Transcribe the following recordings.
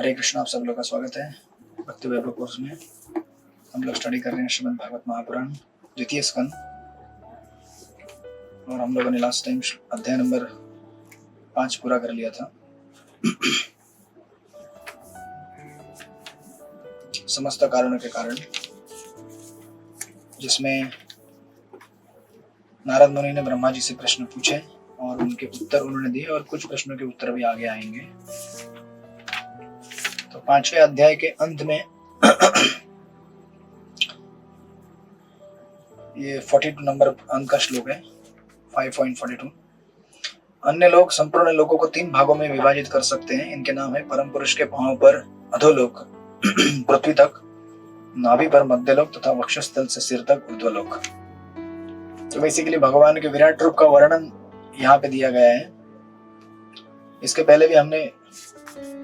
हरे कृष्ण, आप सब लोग का स्वागत है भक्ति वैभव कोर्स में। हम लोग स्टडी कर रहे हैं श्रीमद् भागवत महापुराण द्वितीय स्कंद, और हम लोगों ने लास्ट टाइम अध्याय नंबर 5 पूरा कर लिया था। समस्त कारणों के कारण, जिसमें नारद मुनि ने ब्रह्मा जी से प्रश्न पूछे और उनके उत्तर उन्होंने दिए, और कुछ प्रश्नों के उत्तर भी आगे आएंगे। तो 5वें अध्याय के अंत में ये 42 नंबर अंक का श्लोक है, 5.42। अन्य लोग संपूर्ण लोगों को 3 भागों में विभाजित कर सकते हैं। इनके नाम है परम पुरुष के पांव पर अधोलोक, पृथ्वी तक, नाभि पर मध्यलोक तथा वक्षस्थल से सिर तक ऊर्ध्वलोक। तो बेसिकली भगवान के विराट रूप का वर्णन यहाँ पे दिया गया है। इसके पहले भी हमने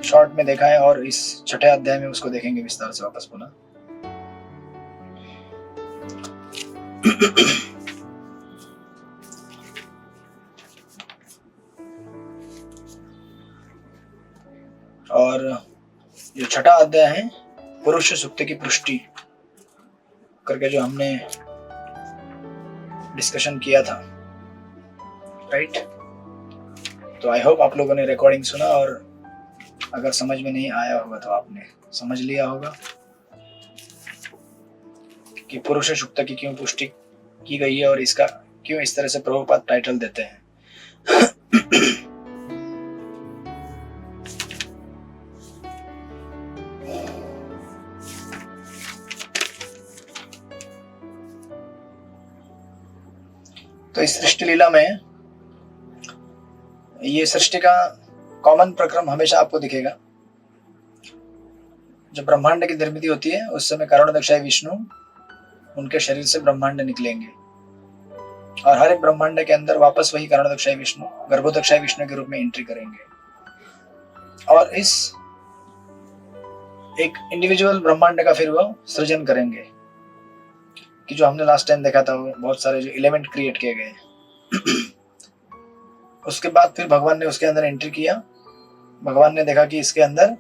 शॉर्ट में देखा है, और इस 6ठे अध्याय में उसको देखेंगे विस्तार से वापस पुनः। और जो 6ठा अध्याय है पुरुष सूक्त की पुष्टि करके जो हमने डिस्कशन किया था, राइट। तो आई होप आप लोगों ने रिकॉर्डिंग सुना, और अगर समझ में नहीं आया होगा तो आपने समझ लिया होगा कि पुरुष सूक्त की क्यों पुष्टि की गई है और इसका क्यों इस तरह से प्रभुपाद टाइटल देते हैं। तो इस सृष्टि लीला में ये सृष्टि का कॉमन प्रक्रम हमेशा आपको दिखेगा। जब ब्रह्मांड की निर्मिति होती है उस समय कारणोदक्षाय विष्णु उनके शरीर से ब्रह्मांड निकलेंगे, और हर एक ब्रह्मांड के अंदर वापस वही कारणोदक्षाय विष्णु गर्भोदक्षाय विष्णु के रूप में एंट्री करेंगे, और इस एक इंडिविजुअल ब्रह्मांड का फिर वो सृजन करेंगे, कि जो हमने लास्ट टाइम देखा था, वो बहुत सारे जो एलिमेंट क्रिएट किए गए। उसके बाद फिर भगवान ने उसके अंदर एंट्री किया। भगवान ने देखा कि इसके अंदर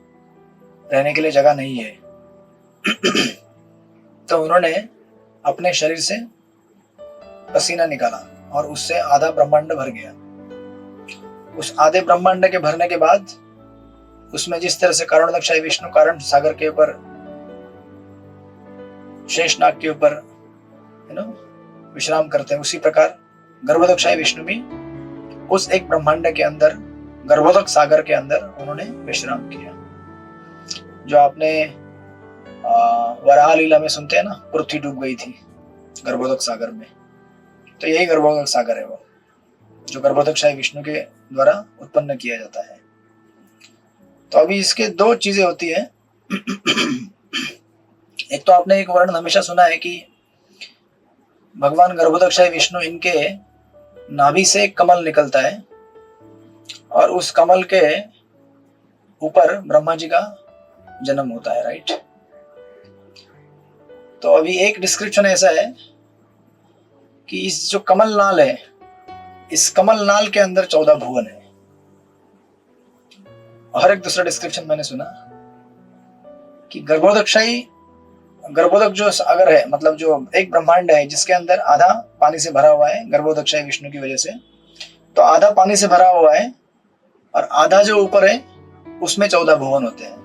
रहने के लिए जगह नहीं है, तो उन्होंने अपने शरीर से पसीना निकाला और उससे आधा ब्रह्मांड भर गया। उस आधे ब्रह्मांड के भरने के बाद उसमें जिस तरह से कारणोदक्षाय विष्णु कारण सागर के ऊपर, शेषनाग के ऊपर विश्राम करते हैं, उसी प्रकार गर्भोदक्षाय विष्णु भी उस एक ब्रह्मांड के अंदर, गर्भोदक सागर के अंदर उन्होंने विश्राम किया। जो आपने वराह लीला में सुनते हैं ना, पृथ्वी डूब गई थी गर्भोदक सागर में, तो यही गर्भोदक सागर है वो, जो गर्भोदक्षाय विष्णु के द्वारा उत्पन्न किया जाता है। तो अभी इसके 2 चीजें होती है। एक तो आपने एक वर्णन हमेशा सुना है कि भगवान गर्भोदक्षाय विष्णु, इनके नाभि से एक कमल निकलता है, और उस कमल के ऊपर ब्रह्मा जी का जन्म होता है, राइट। तो अभी एक डिस्क्रिप्शन ऐसा है कि इस जो कमल नाल है, इस कमल नाल के अंदर 14 भुवन है। और एक दूसरा डिस्क्रिप्शन मैंने सुना कि गर्भोदक जो सागर है, मतलब जो एक ब्रह्मांड है जिसके अंदर आधा पानी से भरा हुआ है गर्भोदक्षाय विष्णु की वजह से, तो आधा पानी से भरा हुआ है, और आधा जो ऊपर है उसमें 14 भुवन होते हैं।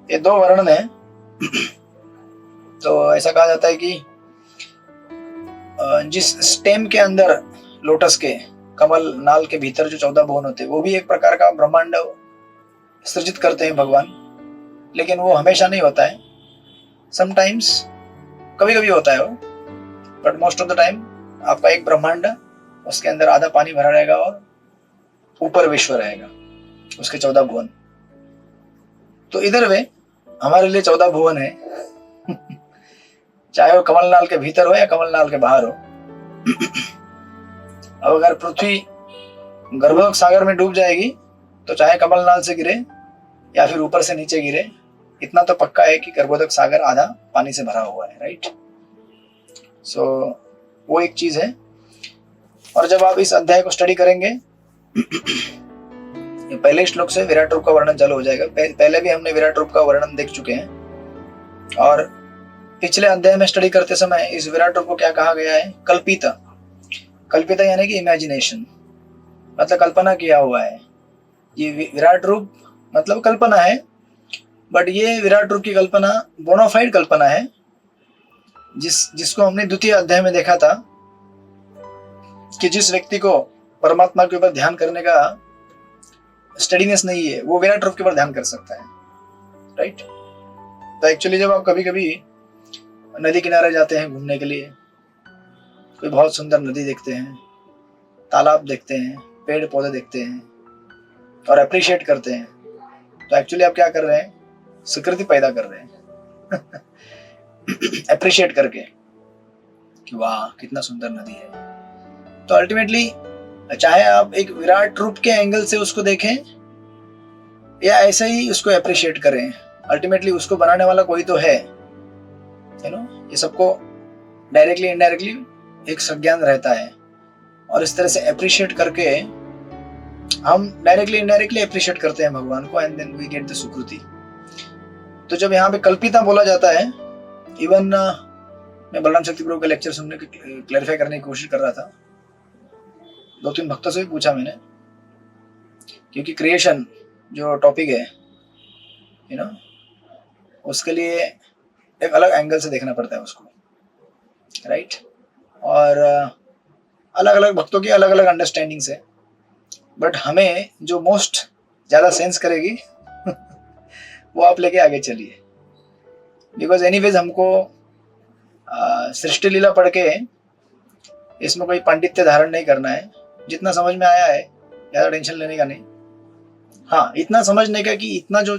ये 2 वर्णन है। तो ऐसा कहा जाता है कि जिस स्टेम के अंदर, लोटस के कमल नाल के भीतर जो 14 भुवन होते हैं, वो भी एक प्रकार का ब्रह्मांड सृजित करते हैं भगवान, लेकिन वो हमेशा नहीं होता है। समटाइम्स, कभी कभी होता है वो, but most of the time आपका एक ब्रह्मांड, उसके अंदर आधा पानी भरा रहेगा और ऊपर विश्व रहेगा, उसके 14 भुवन। तो इधर वे हमारे लिए 14 भुवन है, चाहे वो कमलनाल के भीतर हो या कमलनाल के बाहर हो। अब अगर पृथ्वी गर्भोदक सागर में डूब जाएगी तो चाहे कमलनाल से गिरे या फिर ऊपर से नीचे गिरे, इतना तो पक्का है कि गर्भोदक सागर आधा पानी से भरा हुआ है, राइट। सो वो एक चीज है। और जब आप इस अध्याय को स्टडी करेंगे, पहले श्लोक से विराट रूप का वर्णन चालू हो जाएगा। पहले भी हमने विराट रूप का वर्णन देख चुके हैं और पिछले अध्याय में स्टडी करते समय इस विराट रूप को क्या कहा गया है? कल्पिता। कल्पिता यानी कि इमेजिनेशन, मतलब कल्पना किया हुआ है। ये विराट रूप मतलब कल्पना है, बट ये विराट रूप की कल्पना बोनाफाइड कल्पना है, जिसको हमने द्वितीय अध्याय में देखा था कि जिस व्यक्ति को परमात्मा के ऊपर ध्यान करने का स्टडीनेस नहीं है वो विराट रूप के ऊपर ध्यान कर सकता है, राइट। तो एक्चुअली जब आप कभी कभी नदी किनारे जाते हैं घूमने के लिए, कोई बहुत सुंदर नदी देखते हैं, तालाब देखते हैं, पेड़ पौधे देखते हैं और अप्रिशिएट करते हैं, तो एक्चुअली आप क्या कर रहे हैं? स्वीकृति पैदा कर रहे हैं अप्रिशिएट करके कि वाह कितना सुंदर नदी है। तो अल्टीमेटली चाहे आप एक विराट रूप के एंगल से उसको देखें या ऐसे ही उसको अप्रिशिएट करें, अल्टीमेटली उसको बनाने वाला कोई तो है, यू नो। ये सबको डायरेक्टली इनडायरेक्टली एक संज्ञान रहता है और इस तरह से अप्रिशिएट करके हम डायरेक्टली इनडायरेक्टली अप्रिशिएट करते हैं भगवान को and then we get the सुकृति। तो जब यहाँ पे कल्पिता बोला जाता है, इवन मैं बलराम शक्ति प्रभु का लेक्चर सुनने की क्लैरिफाई करने की कोशिश कर रहा था, 2-3 भक्तों से भी पूछा मैंने, क्योंकि क्रिएशन जो टॉपिक है, यू नो, उसके लिए एक अलग एंगल से देखना पड़ता है उसको, राइट। और अलग अलग भक्तों की अलग अलग अंडरस्टैंडिंग्स है, बट हमें जो मोस्ट ज़्यादा सेंस करेगी वो आप लेके आगे चलिए। बिकॉज एनीवेज हमको सृष्टि लीला पढ़ के इसमें कोई पांडित्य धारण नहीं करना है। जितना समझ में आया है ज़्यादा टेंशन लेने का नहीं। हाँ, इतना समझने का कि इतना जो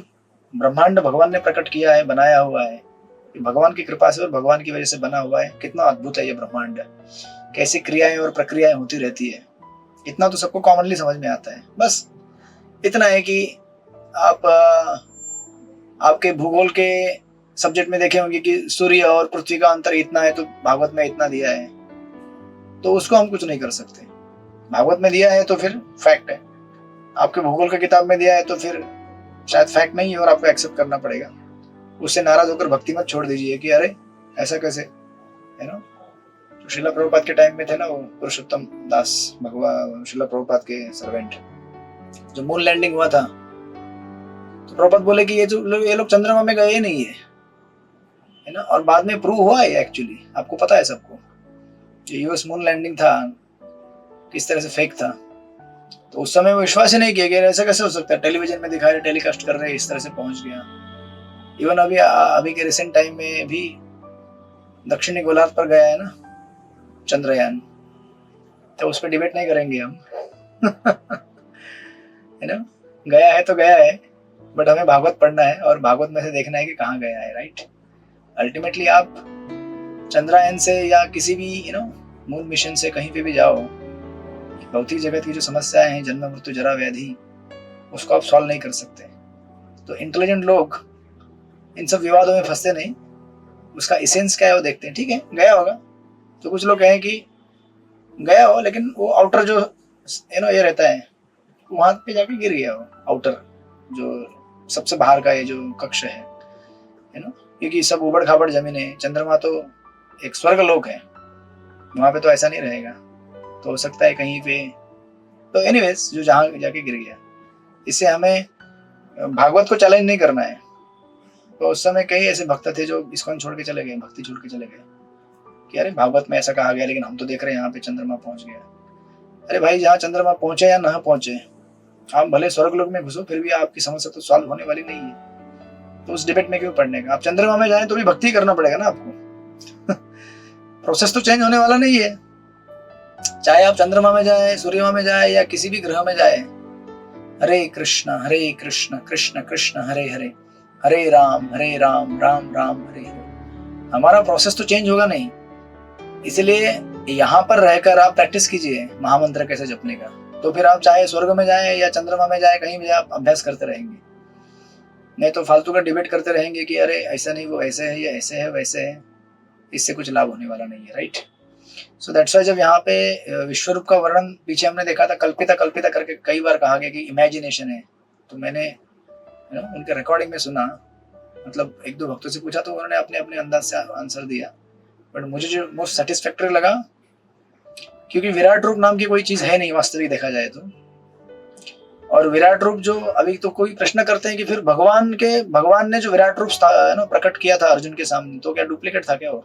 ब्रह्मांड भगवान ने प्रकट किया है, बनाया हुआ है, भगवान की कृपा से और भगवान की वजह से बना हुआ है, कितना अद्भुत है ये ब्रह्मांड, कैसी क्रियाएं और प्रक्रियाएं होती रहती है, इतना तो सबको कॉमनली समझ में आता है। बस इतना है कि आप आपके भूगोल के सब्जेक्ट में देखे होंगे कि सूर्य और पृथ्वी का अंतर इतना है, तो भागवत में इतना दिया है, तो उसको हम कुछ नहीं कर सकते। भागवत में दिया है तो फिर फैक्ट है, आपके भूगोल की किताब में दिया है तो फिर शायद फैक्ट नहीं है और आपको एक्सेप्ट करना पड़ेगा। उससे नाराज होकर भक्ति मत छोड़ दीजिए कि अरे ऐसा कैसे, है ना। तो श्रीला प्रभुपाद के टाइम में थे ना वो पुरुषोत्तम दास भगवान, श्रीला प्रभुपाद के सर्वेंट, जो मून लैंडिंग हुआ था, तो प्रभुपाद बोले कि ये लोग चंद्रमा में गए नहीं है ना। और बाद में प्रूव हुआ है एक्चुअली, आपको पता है सबको, यूएस मून लैंडिंग था किस तरह से फेक था। तो उस समय वो विश्वास ही नहीं किया कि ऐसा कैसे हो सकता है, टेलीविजन में दिखा रहे, टेलीकास्ट कर रहे, इस तरह से पहुंच गया। इवन अभी के रिसेंट टाइम में भी दक्षिणी गोलार्ध पर गया है ना चंद्रयान, तो उस पर डिबेट नहीं करेंगे हम है ना। गया है तो गया है, बट हमें भागवत पढ़ना है और भागवत में से देखना है कि कहाँ गया है, राइट। अल्टीमेटली आप चंद्रयान से या किसी भी मून मिशन से कहीं पे भी जाओ, भौतिक जगत की जो समस्याएं हैं, जन्म मृत्यु जरा व्याधि, उसको आप सॉल्व नहीं कर सकते। तो इंटेलिजेंट लोग इन सब विवादों में फंसते नहीं, उसका इसेंस क्या है वो देखते हैं। ठीक है, गया होगा, तो कुछ लोग कहें कि गया हो लेकिन वो आउटर जो ये रहता है वहां पे जाके गिर गया हो, आउटर जो सबसे बाहर का ये जो कक्ष है क्योंकि सब उबड़ खाबड़ जमीन है। चंद्रमा तो एक स्वर्ग लोक है, वहां पे तो ऐसा नहीं रहेगा, तो हो सकता है कहीं पे। तो एनीवेज जो जहां जाके गिर गया, इससे हमें भागवत को चैलेंज नहीं करना है। तो उस समय कई ऐसे भक्त थे जो इस्कॉन छोड़ के चले गए, भक्ति छोड़ के चले गए कि अरे भागवत में ऐसा कहा गया, लेकिन हम तो देख रहे हैं यहाँ पे चंद्रमा पहुंच गया। अरे भाई, जहाँ चंद्रमा पहुंचे या ना पहुंचे, आप भले स्वर्ग लोक में घुसो, फिर भी आपकी समस्या तो सॉल्व होने वाली नहीं है। तो उस डिबेट में क्यों पढ़ने का। आप चंद्रमा में जाए तो भी भक्ति करना पड़ेगा ना आपको प्रोसेस तो चेंज होने वाला नहीं है। चाहे आप चंद्रमा में जाए, सूर्यमा में जाए या किसी भी ग्रह में जाए, हरे कृष्ण कृष्ण कृष्ण हरे हरे, हरे राम राम राम हरे हरे। हमारा प्रोसेस तो चेंज होगा नहीं। इसलिए यहाँ पर रहकर आप प्रैक्टिस कीजिए महामंत्र कैसे जपने का। तो फिर आप चाहे स्वर्ग में जाए या चंद्रमा में जाए, कहीं भी आप अभ्यास करते रहेंगे। नहीं तो फालतू का डिबेट करते रहेंगे कि अरे ऐसा नहीं, वो ऐसे है या ऐसे है वैसे है, इससे कुछ लाभ होने वाला नहीं है, राइट। सो दैट्स वाई जब यहाँ पे विश्वरूप का वर्णन पीछे हमने देखा था, कल्पिता कल्पिता करके कई बार कहा गया कि इमेजिनेशन है, तो मैंने उनके रिकॉर्डिंग में सुना, मतलब एक दो भक्तों से पूछा तो उन्होंने अपने अपने अंदाज से आंसर दिया, बट मुझे जो मोस्ट सेटिस्फैक्टरी लगा, क्योंकि विराट रूप नाम की कोई चीज है नहीं वास्तविक देखा जाए तो, और विराट रूप जो अभी तो कोई प्रश्न करते हैं कि फिर भगवान ने जो विराट रूप प्रकट किया था अर्जुन के सामने, तो क्या डुप्लीकेट था क्या वो?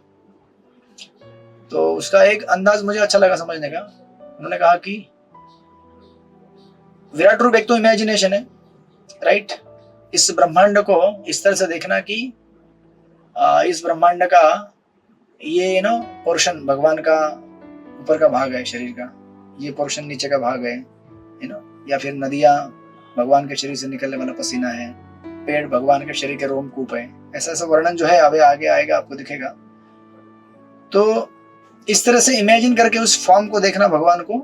तो उसका एक अंदाज मुझे अच्छा लगा समझने का। उन्होंने कहा कि विराट रूप एक तो इमेजिनेशन है, राइट। इस ब्रह्मांड को इस तरह से देखना कि इस ब्रह्मांड का ये पोर्शन भगवान का ऊपर का भाग है शरीर का, ये पोर्शन नीचे का भाग है, या फिर नदियां भगवान के शरीर से निकलने वाला पसीना है, पेड़ भगवान के शरीर के रोमकूप है, ऐसा ऐसा वर्णन जो है अभी आगे आएगा आपको दिखेगा। तो इस तरह से इमेजिन करके उस फॉर्म को देखना भगवान को,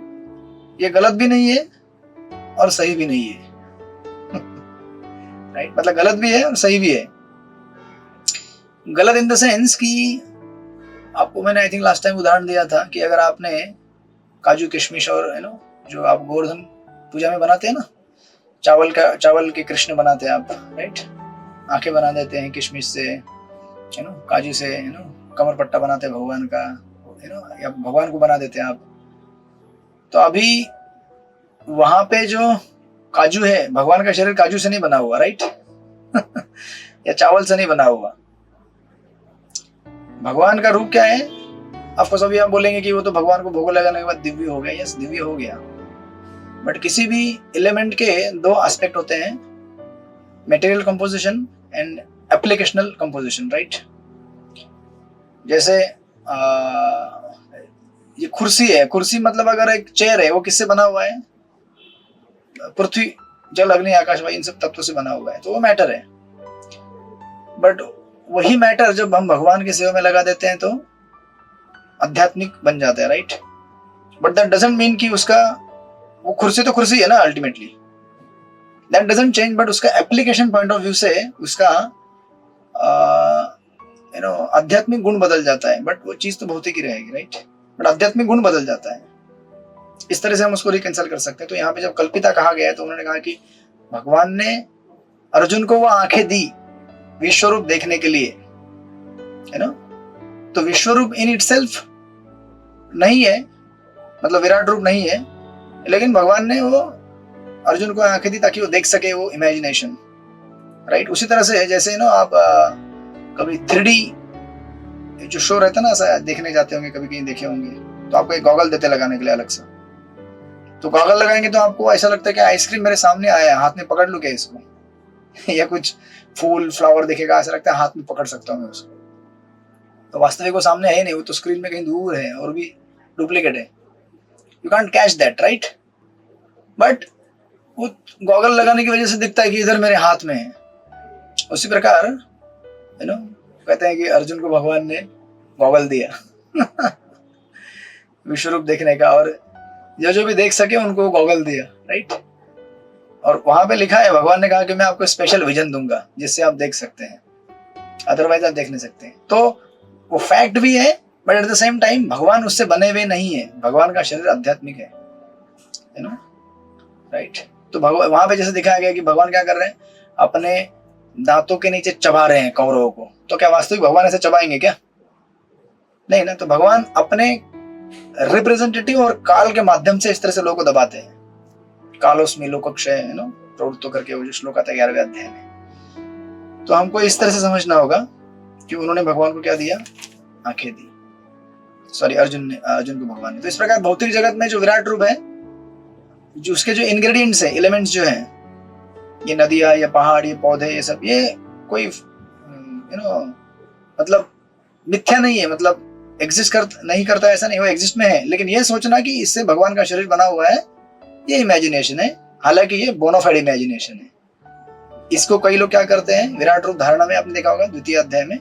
ये गलत भी नहीं है और सही भी नहीं है, राइट। मतलब गलत भी है और सही भी है। गलत इन द सेंस कि आपको मैंने आई थिंक लास्ट टाइम उदाहरण दिया था कि अगर आपने काजू किशमिश और जो आप गोवर्धन पूजा में बनाते हैं ना, चावल के कृष्ण बनाते हैं आप, राइट। आंखें बना देते हैं किशमिश से, काजू से, कमर पट्टा बनाते हैं भगवान का, या भगवान को बना देते हैं आप। तो अभी वहां पे जो काजू है, भगवान का शरीर काजू से नहीं बना हुआ, राइट या चावल से नहीं बना हुआ। भगवान का रूप क्या है? आपको सभी आप बोलेंगे कि वो तो भगवान को भोग लगाने के बाद दिव्य हो गया। यस, दिव्य हो गया, बट किसी भी एलिमेंट के दो एस्पेक्ट होते हैं, material composition and applicational composition, right. जैसे ये कुर्सी है, कुर्सी मतलब अगर एक चेयर है, वो किससे बना हुआ है? पृथ्वी, जल, अग्नि, आकाश, वायु, इन सब तत्वों से बना हुआ है, तो वो मैटर है। बट वही मैटर जब हम भगवान की सेवा में लगा देते हैं तो आध्यात्मिक बन जाता है, right. But that doesn't mean कि उसका, वो कुर्सी तो कुर्सी है ना ultimately, that doesn't change, but उसका एप्लीकेशन पॉइंट ऑफ व्यू से उसका आध्यात्मिक गुण बदल जाता है, बट वो चीज तो भौतिक ही रहेगी, राइट। बट आध्यात्मिक गुण बदल जाता है। इस तरह से हम उसको रिकंसिल कर सकते हैं। तो यहाँ पे जब कल्पिता कहा गया है तो उन्होंने कहा कि भगवान ने अर्जुन को वो आंखें दी विश्वरूप देखने के लिए, है ना। तो विश्वरूप इन इटसेल्फ नहीं है, मतलब विराट रूप नहीं है, लेकिन भगवान ने वो अर्जुन को आंखें दी ताकि वो देख सके, वो इमेजिनेशन, राइट। उसी तरह से जैसे आप कभी 3D जो शो रहता है ना, ऐसा देखने जाते होंगे, कभी कहीं देखे होंगे, तो आपको एक गॉगल देते लगाने के लिए अलग सा। तो गॉगल लगाएंगे तो आपको ऐसा लगता है कि आइसक्रीम मेरे सामने आया है, हाथ में पकड़ लूं क्या इसको या कुछ फूल फ्लावर दिखेगा, ऐसा लगता है हाथ में पकड़ सकता हूं मैं उसको। तो वास्तविक वो सामने है नहीं, वो तो स्क्रीन में कहीं दूर है और भी डुप्लीकेट है। You can't catch that, right. But वो गॉगल लगाने की वजह से दिखता है कि इधर मेरे हाथ में है। उसी प्रकार कहते हैं कि अर्जुन को भगवान ने गॉगल दिया विश्वरूप देखने का, और जो भी देख सके उनको गॉगल दिया, राइट। और वहां पे लिखा है, भगवान ने कहा कि मैं आपको स्पेशल विजन दूंगा जिससे आप देख सकते हैं, अदरवाइज आप देख नहीं सकते। तो वो फैक्ट भी है, but at the same time भगवान उससे बने हुए नहीं है, भगवान का शरीर आध्यात्मिक है, राइट। तो वहां पे जैसे दिखाया गया कि भगवान क्या कर रहे हैं, अपने दांतों के नीचे चबा रहे हैं कौरवों को। तो क्या वास्तविक भगवान ऐसे चबाएंगे क्या? नहीं ना। तो भगवान अपने रिप्रेजेंटेटिव और काल के माध्यम से इस तरह से लोगों को दबाते हैं। कालोस्मि लोकक्षय प्रवृत्तो करके वो जो श्लोक आता है 11वें अध्याय में। तो हमको इस तरह से समझना होगा कि उन्होंने भगवान को क्या दिया? आंखें दी। सॉरी, अर्जुन को भगवान ने। तो इस प्रकार भौतिक जगत में जो विराट रूप है, जो उसके जो इंग्रेडिएंट्स है, एलिमेंट्स जो है, ये नदियां, ये पहाड़, ये पौधे, ये सब, ये कोई मतलब मिथ्या नहीं है, मतलब एग्जिस्ट नहीं करता ऐसा नहीं, वो एग्जिस्ट में है। लेकिन ये सोचना कि इससे भगवान का शरीर बना हुआ है, ये इमेजिनेशन है, हालांकि ये बोनाफाइड इमेजिनेशन है। इसको कई लोग क्या करते हैं, विराट रूप धारणा में आपने देखा होगा 2वें अध्याय में,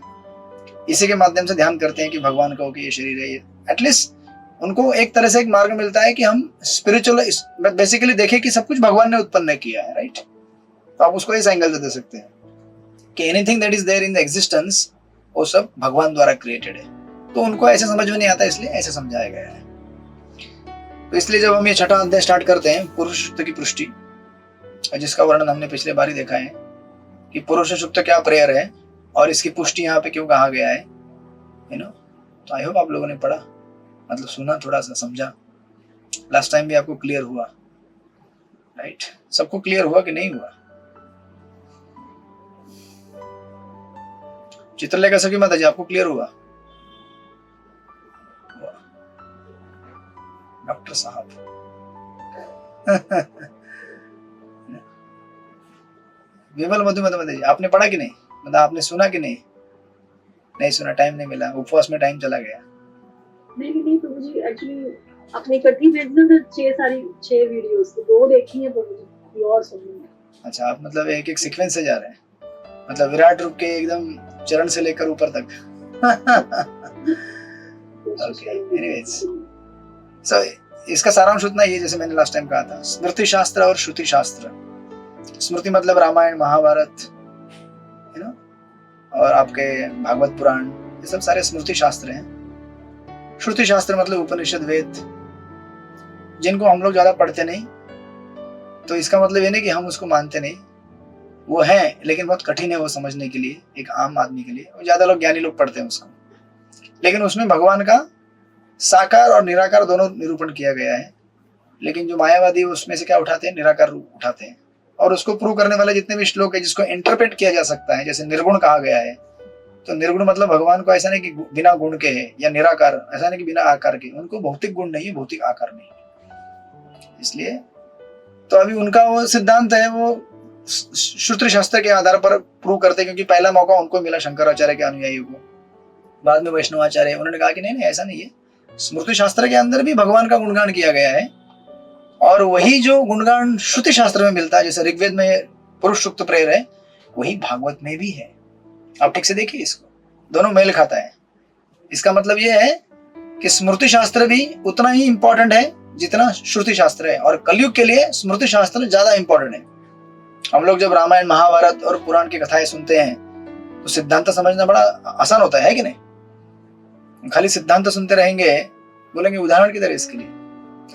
इसी के माध्यम से ध्यान करते हैं कि भगवान का ये शरीर है। ये एटलीस्ट उनको एक तरह से एक मार्ग मिलता है कि हम स्पिरिचुअल बेसिकली देखें कि सब कुछ भगवान ने उत्पन्न किया है, राइट। तो आप उसको इस एंगल से दे सकते हैं कि anything that is there in the existence, वो सब भगवान द्वारा क्रिएटेड है। तो उनको ऐसे समझ में नहीं आता, इसलिए ऐसे समझाया गया है। तो इसलिए जब हम ये छठा अध्याय स्टार्ट करते हैं पुरुष सुक्त की पुष्टि, जिसका वर्णन हमने पिछले बार ही देखा है कि पुरुष सुक्त क्या प्रेयर है और इसकी पुष्टि यहाँ पे क्यों कहा गया है, यू नो। तो आई होप आप लोगों ने पढ़ा, मतलब सुना, थोड़ा सा समझा। लास्ट टाइम भी आपको क्लियर हुआ, राइट? सबको क्लियर हुआ कि नहीं हुआ? चित्रलेखा सखी माता जी, आपको क्लियर हुआ? डॉक्टर साहब विमल मधुमती माता जी, आपने पढ़ा कि नहीं? मतलब आपने सुना कि नहीं? नहीं सुना, टाइम नहीं मिला, उपवास में टाइम चला गया। नहीं प्रभु जी, एक्चुअली आपने इकट्ठी भेजना था 6 वीडियोस, तो 2 देखी है प्रभु जी, और सुननी है। अच्छा, आप मतलब एक एक सीक्वेंस से जा रहे हैं, मतलब विराट रूप के एकदम चरण से लेकर ऊपर तक। ओके, एनीवेज, सो इसका सारांश उतना ही है जैसे मैंने लास्ट टाइम कहा था। स्मृति शास्त्र और श्रुति शास्त्र। स्मृति मतलब रामायण महाभारत, यू नो, और आपके भागवत पुराण, ये सब सारे स्मृति शास्त्र हैं। श्रुति शास्त्र मतलब उपनिषद वेद, जिनको हम लोग ज्यादा पढ़ते नहीं, तो इसका मतलब ये नहीं कि हम उसको मानते नहीं, वो है, लेकिन बहुत कठिन है वो समझने के लिए, एक आम आदमी के लिए। ज्यादा लोग ज्ञानी लोग पढ़ते हैं उसको, लेकिन उसमें भगवान का साकार और निराकार दोनों निरूपण किया गया है। लेकिन जो मायावादी उसमें से क्या उठाते हैं? निराकार रूप उठाते हैं। और उसको प्रूव करने वाले जितने भी श्लोक है जिसको इंटरप्रेट किया जा सकता है, जैसे निर्गुण कहा गया है, तो निर्गुण मतलब भगवान को ऐसा नहीं कि बिना गुण के है, या निराकार ऐसा नहीं कि बिना आकार के, उनको भौतिक गुण नहीं है, भौतिक आकार नहीं। इसलिए तो अभी उनका वो सिद्धांत है, वो श्रुति शास्त्र के आधार पर प्रूव करते, क्योंकि पहला मौका उनको मिला शंकराचार्य के अनुयायियों को, बाद में वैष्णवाचार्य, उन्होंने कहा कि नहीं ऐसा नहीं है, स्मृति शास्त्र के अंदर भी भगवान का गुणगान किया गया है, और वही जो गुणगान श्रुति शास्त्र में मिलता है, जैसे ऋग्वेद में पुरुष सूक्त प्रेयर है, वही भागवत में भी है। आप ठीक से देखिए इसको, दोनों मेल खाता है। इसका मतलब यह है कि स्मृति शास्त्र भी उतना ही इंपॉर्टेंट है जितना श्रुति शास्त्र है, और कलयुग के लिए स्मृति शास्त्र ज्यादा इंपॉर्टेंट है। हम लोग जब रामायण महाभारत और पुराण की कथाएं सुनते हैं तो सिद्धांत समझना बड़ा आसान होता है कि नहीं? खाली सिद्धांत सुनते रहेंगे, बोलेंगे उदाहरण किधर है इसके लिए,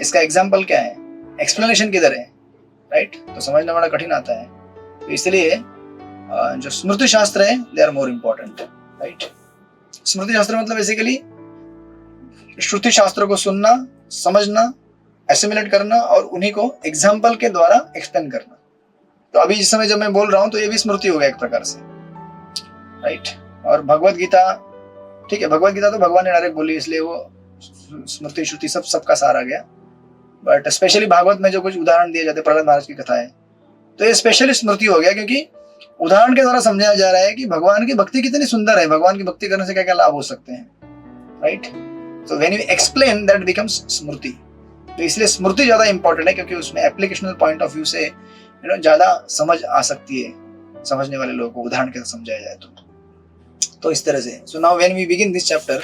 इसका एग्जाम्पल क्या है, एक्सप्लेनेशन किधर है, राइट? तो समझना बड़ा कठिन आता है। तो इसलिए जो स्मृति शास्त्र है they are more important, right? स्मृति शास्त्र मतलब बेसिकली श्रुति शास्त्र को सुनना, समझना, एसिमिलेट करना और उन्हीं को एग्जाम्पल के द्वारा एक्सप्लेन करना। तो अभी इस समय जब मैं बोल रहा हूं तो ये भी स्मृति हो गया एक प्रकार से, राइट? और भगवत गीता, ठीक है, भगवत गीता तो भगवान ने डायरेक्ट बोली, इसलिए वो स्मृति श्रुति सबका सार आ गया। बट स्पेशली भागवत में जो कुछ उदाहरण दिए जाते, प्रहलाद महाराज की कथा है, तो ये स्पेशली स्मृति हो गया, क्योंकि उदाहरण के द्वारा समझाया जा रहा है कि भगवान की भक्ति कितनी सुंदर है, भगवान की भक्ति करने से क्या क्या लाभ हो सकते हैं, राइट? तो when you explain that becomes स्मृति। तो इसलिए स्मृति ज्यादा इंपॉर्टेंट है, क्योंकि उसमें एप्लीकेशनल पॉइंट ऑफ व्यू से ज्यादा समझ आ सकती है, समझने वाले लोगों को उदाहरण के साथ समझाया जाए तो इस तरह से। So now when we begin this chapter,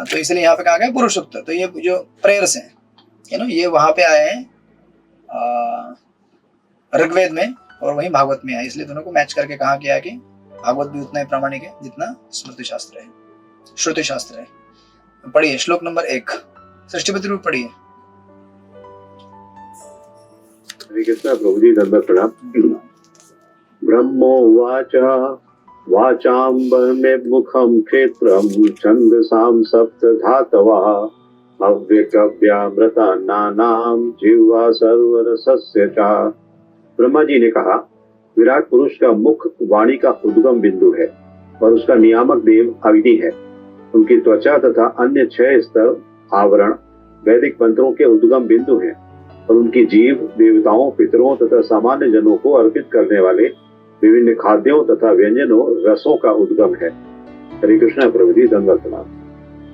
तो इसलिए यहाँ पे कहा गया पुरुष सूक्त। तो ये जो प्रेयर्स हैं, ये वहां पे आए हैं ऋग्वेद में और वहीं भागवत में आए, इसलिए दोनों को मैच करके कहा गया कि भागवत भी उतना ही प्रामाणिक है जितना स्मृति शास्त्र है, श्रुति शास्त्र है। पढ़िए श्लोक नंबर 1, सृष्टिपति रूप पढ़िए। हरे कृष्ण प्रभु जी, दंडवत प्रणाम। ब्रह्मोवाच वाचाम्बरमुखं क्षेत्रं छन्दसां सप्तधातवा अव्यकव्यामृतान्नानां जिह्वा सर्वरसस्य च। ब्रह्मा जी ने कहा, विराट पुरुष का मुख वाणी का उद्गम बिंदु है और उसका नियामक देव अग्नि है। उनकी त्वचा तथा अन्य 6 स्तर आवरण वैदिक मंत्रों के उद्गम बिंदु हैं और उनकी जीभ देवताओं, पितरों तथा सामान्य जनों को अर्पित करने वाले विभिन्न खाद्यों तथा व्यंजनों, रसों का उद्गम है। हरे कृष्ण प्रभु जी, दंडवत प्रणाम।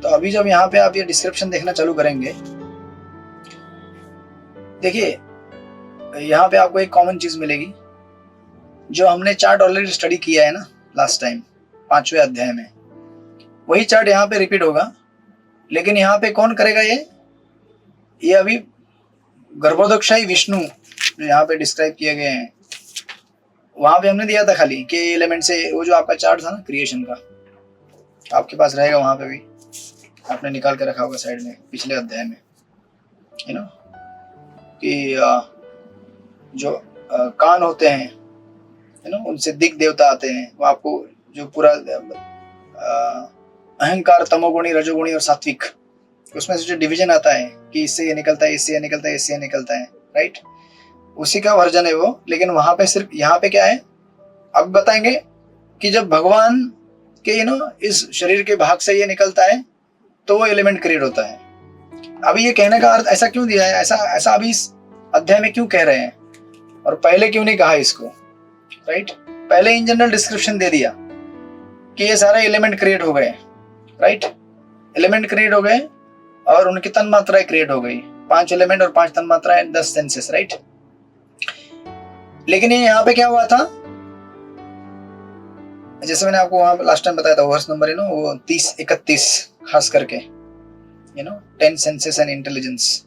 तो अभी जब यहाँ पे आप ये डिस्क्रिप्शन देखना चालू करेंगे, देखिए यहाँ पे आपको एक कॉमन चीज मिलेगी, जो हमने चार्ट ऑलरेडी स्टडी किया है ना लास्ट टाइम 5वें अध्याय में, वही चार्ट यहाँ पे रिपीट होगा। लेकिन यहाँ पे कौन करेगा ये अभी गर्भोदकशाही विष्णु जो यहाँ पे डिस्क्राइब किए गए हैं, वहां पे हमने दिया था खाली कि एलिमेंट से, वो जो आपका चार्ट था ना क्रिएशन का, आपके पास रहेगा वहां पे भी, आपने निकाल के रखा होगा साइड में पिछले अध्याय में, यू नो, कि जो कान होते हैं, यू नो, उनसे दिक देवता आते हैं, वो आपको जो पूरा अहंकार, तमोगुणी, रजोगुणी और सात्विक, उसमें से जो डिवीजन आता है कि इससे ये निकलता है, इससे ये निकलता है, इससे ये निकलता है, राइट, उसी का वर्जन है वो। लेकिन वहां पे सिर्फ, यहाँ पे क्या है अब बताएंगे कि जब भगवान के यू नो इस शरीर के भाग से ये निकलता है तो वो एलिमेंट क्रिएट होता है। अभी ये कहने का अर्थ ऐसा क्यों दिया है, ऐसा अभी इस अध्याय में क्यों कह रहे हैं, और पहले क्यों नहीं कहा इसको, राइट? पहले इन जनरल डिस्क्रिप्शन दे दिया कि ये सारे एलिमेंट क्रिएट हो गए, राइट? एलिमेंट क्रिएट हो गए और उनकी तन मात्राएं क्रिएट हो गई, 5 एलिमेंट और 5 तन मात्राएं, 10 सेंसेस, राइट? लेकिन ये यहाँ पे क्या हुआ था, जैसे मैंने आपको वहां लास्ट टाइम बताया था, वर्स नंबर यू नो वो 30-31 खास करके, you know 10 senses and intelligence,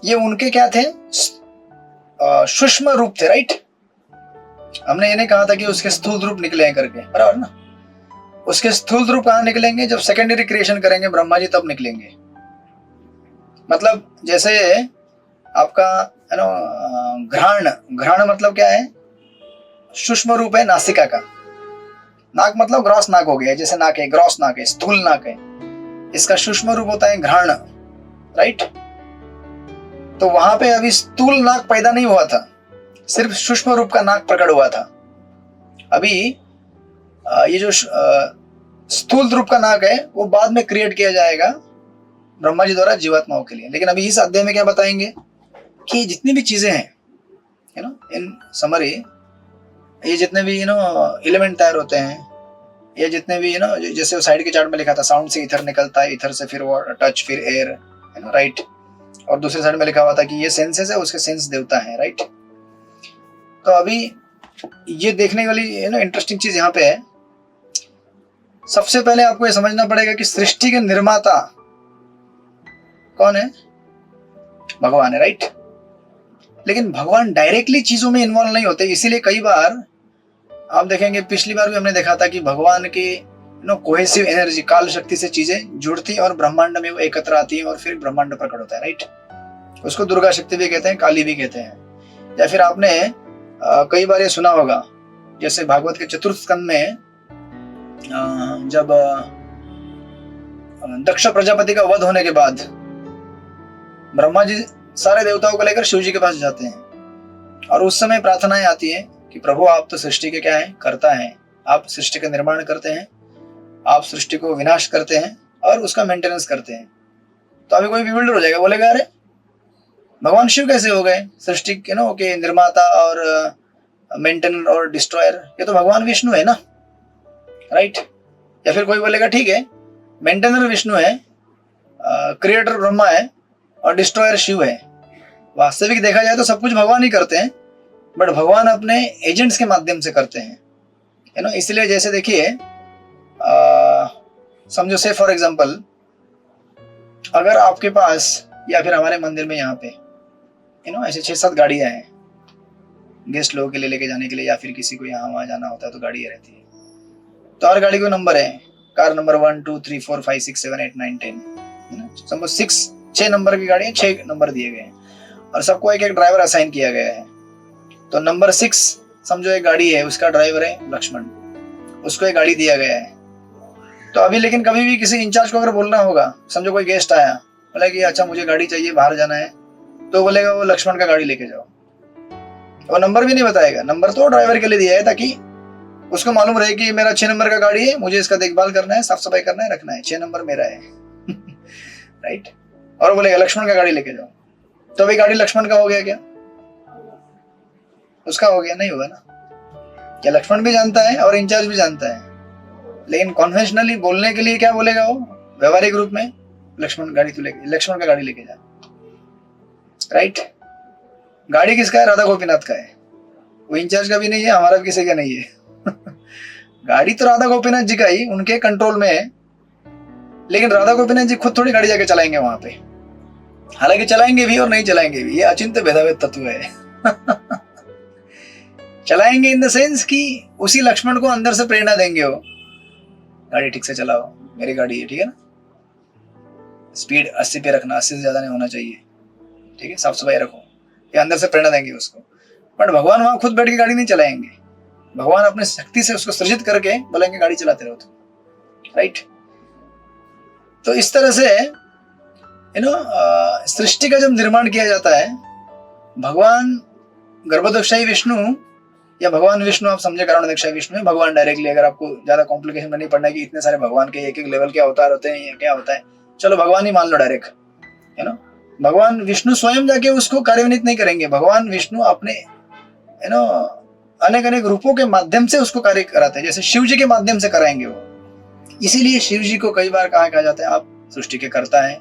ये उनके क्या थे, सूक्ष्म रूप थे, राइट? हमने ये नहीं कहा था कि उसके स्थूल रूप निकले हैं करके, बराबर ना? उसके स्थूल रूप कहाँ निकलेंगे, जब सेकेंडरी क्रिएशन करेंगे ब्रह्मा जी तब निकलेंगे। मतलब जैसे आपका यू नो घ्राण मतलब क्या है, सूक्ष्म रूप है नासिका का, नाक मतलब ग्रॉस नाक हो गया, जैसे नाक है, ग्रॉस नाक है, स्थूल नाक है, इसका सूक्ष्म रूप होता है घ्राण, राइट? तो वहां पे अभी स्थूल नाक पैदा नहीं हुआ था, सिर्फ सूक्ष्म रूप का नाक प्रकट हुआ था। अभी ये जो स्थूल रूप का नाक है वो बाद में क्रिएट किया जाएगा ब्रह्मा जी द्वारा जीवात्माओं के लिए। लेकिन अभी इस अध्याय में क्या बताएंगे कि जितनी भी चीजें हैं, यू नो, इन समरी, ये जितने भी यू नो एलिमेंट तैयार होते हैं, ये जितने भी यू नो, जैसे साइड के चार्ट में लिखा था, साउंड से ईथर निकलता है, ईथर से फिर वो टच, फिर एयर, यू नो, राइट? और दूसरे साइड में लिखा हुआ था कि ये सेंसेस है, उसके सेंस देवता है, राइट? तो अभी ये देखने वाली यू नो इंटरेस्टिंग चीज यहाँ पे है। सबसे पहले आपको ये समझना पड़ेगा कि सृष्टि के निर्माता कौन है, भगवान है, राइट? लेकिन भगवान डायरेक्टली चीजों में इन्वॉल्व नहीं होते, इसीलिए कई बार आप देखेंगे, पिछली बार भी हमने देखा था कि भगवान की यू नो कोहेसिव एनर्जी, काल शक्ति से चीजें जुड़ती और ब्रह्मांड में वो एकत्र आती है और फिर ब्रह्मांड प्रकट होता है, राइट? उसको दुर्गा शक्ति भी कहते हैं, काली भी कहते हैं। या फिर आपने कई बार ये सुना होगा, जैसे भागवत के चतुर्थ स्कंद में जब दक्ष प्रजापति का वध होने के बाद ब्रह्मा जी सारे देवताओं को लेकर शिव जी के पास जाते हैं और उस समय प्रार्थनाएं आती है कि प्रभु आप तो सृष्टि के क्या है, कर्ता हैं, आप सृष्टि का निर्माण करते हैं, आप सृष्टि को विनाश करते हैं और उसका मेंटेनेंस करते हैं। तो अभी कोई बिल्डर हो जाएगा, बोलेगा अरे भगवान शिव कैसे हो गए सृष्टि के नो के निर्माता और मेंटेनर और डिस्ट्रॉयर, ये तो भगवान विष्णु है ना, राइट? या फिर कोई बोलेगा ठीक है, मेंटेनर विष्णु है, क्रिएटर ब्रह्मा है और डिस्ट्रॉयर शिव है। वास्तविक देखा जाए तो सब कुछ भगवान ही करते हैं, बट भगवान अपने एजेंट्स के माध्यम से करते हैं, यू नो। इसलिए जैसे देखिए, समझो से फॉर एग्जांपल, अगर आपके पास या फिर हमारे मंदिर में यहाँ पे यू नो ऐसे 6-7 गाड़ियां हैं गेस्ट लोगों के लिए लेके जाने के लिए, या फिर किसी को यहाँ वहाँ जाना होता है तो गाड़ियाँ रहती है। तो हर गाड़ी को नंबर है, कार नंबर 1 2 3 4 5 6 7 8 9 10, समझो 6 नंबर की गाड़ी है, 6 नंबर दिए गए हैं और सबको एक एक ड्राइवर असाइन किया गया है। तो नंबर 6 समझो एक गाड़ी है, उसका ड्राइवर है लक्ष्मण, उसको एक गाड़ी दिया गया है। तो अभी लेकिन कभी भी किसी इंचार्ज को अगर बोलना होगा, समझो कोई गेस्ट आया, बोला कि अच्छा मुझे गाड़ी चाहिए, बाहर जाना है, तो बोलेगा वो लक्ष्मण का गाड़ी लेके जाओ। वो नंबर भी नहीं बताएगा, नंबर तो ड्राइवर के लिए दिया है ताकि उसको मालूम रहे कि मेरा 6 नंबर का गाड़ी है, मुझे इसका देखभाल करना है, साफ सफाई करना है, रखना है, 6 नंबर मेरा है राइट। और बोलेगा लक्ष्मण का गाड़ी लेके जाओ, तो अभी गाड़ी लक्ष्मण का हो गया क्या? उसका हो गया? नहीं हुआ ना। क्या लक्ष्मण भी जानता है और इंचार्ज भी जानता है, लेकिन कॉन्वेंशनली बोलने के लिए क्या बोलेगा वो, व्यवहारिक रूप में लक्ष्मण गाड़ी तू लेके, लक्ष्मण का गाड़ी लेके जा, राइट। गाड़ी किसका है? राधा गोपीनाथ का है, वो इंचार्ज का भी नहीं है, हमारा भी किसी का नहीं है गाड़ी तो राधा गोपीनाथ जी का ही, उनके कंट्रोल में है, लेकिन राधा गोपीनाथ जी खुद थोड़ी गाड़ी जाके चलाएंगे वहां पे, हालांकि चलाएंगे भी और नहीं चलाएंगे भी, ये अचिंत्य भेदाभेद तत्व है चलाएंगे इन द सेंस कि उसी लक्ष्मण को अंदर से प्रेरणा देंगे वो, गाड़ी ठीक से चलाओ, मेरी गाड़ी है, ठीक है ना, स्पीड 80 पे रखना, 80 से ज्यादा नहीं होना चाहिए, ठीक है, साफ सफाई रखो, ये अंदर से प्रेरणा देंगे उसको। बट भगवान वहां खुद बैठ के गाड़ी नहीं चलाएंगे, भगवान अपने शक्ति से उसको सृजित करके बोलेंगे गाड़ी चलाते रहो तुम, राइट। तो इस तरह से सृष्टि का जब निर्माण किया जाता है, भगवान गर्भोदकशाही विष्णु या भगवान विष्णु आप समझे, कारणोदकशाही विष्णु है भगवान डायरेक्टली, अगर आपको ज्यादा कॉम्प्लिकेशन में नहीं पड़ना है कि इतने सारे भगवान के एक एक लेवल के अवतार होते हैं या क्या होता है, चलो भगवान ही मान लो डायरेक्ट, है ना। भगवान विष्णु स्वयं जाके उसको कार्यान्वित नहीं करेंगे, भगवान विष्णु अपने अनेक अनेक रूपों के माध्यम से उसको कार्य कराते हैं, जैसे शिव जी के माध्यम से कराएंगे वो। इसीलिए शिव जी को कई बार कहा जाता है आप सृष्टि के कर्ता है।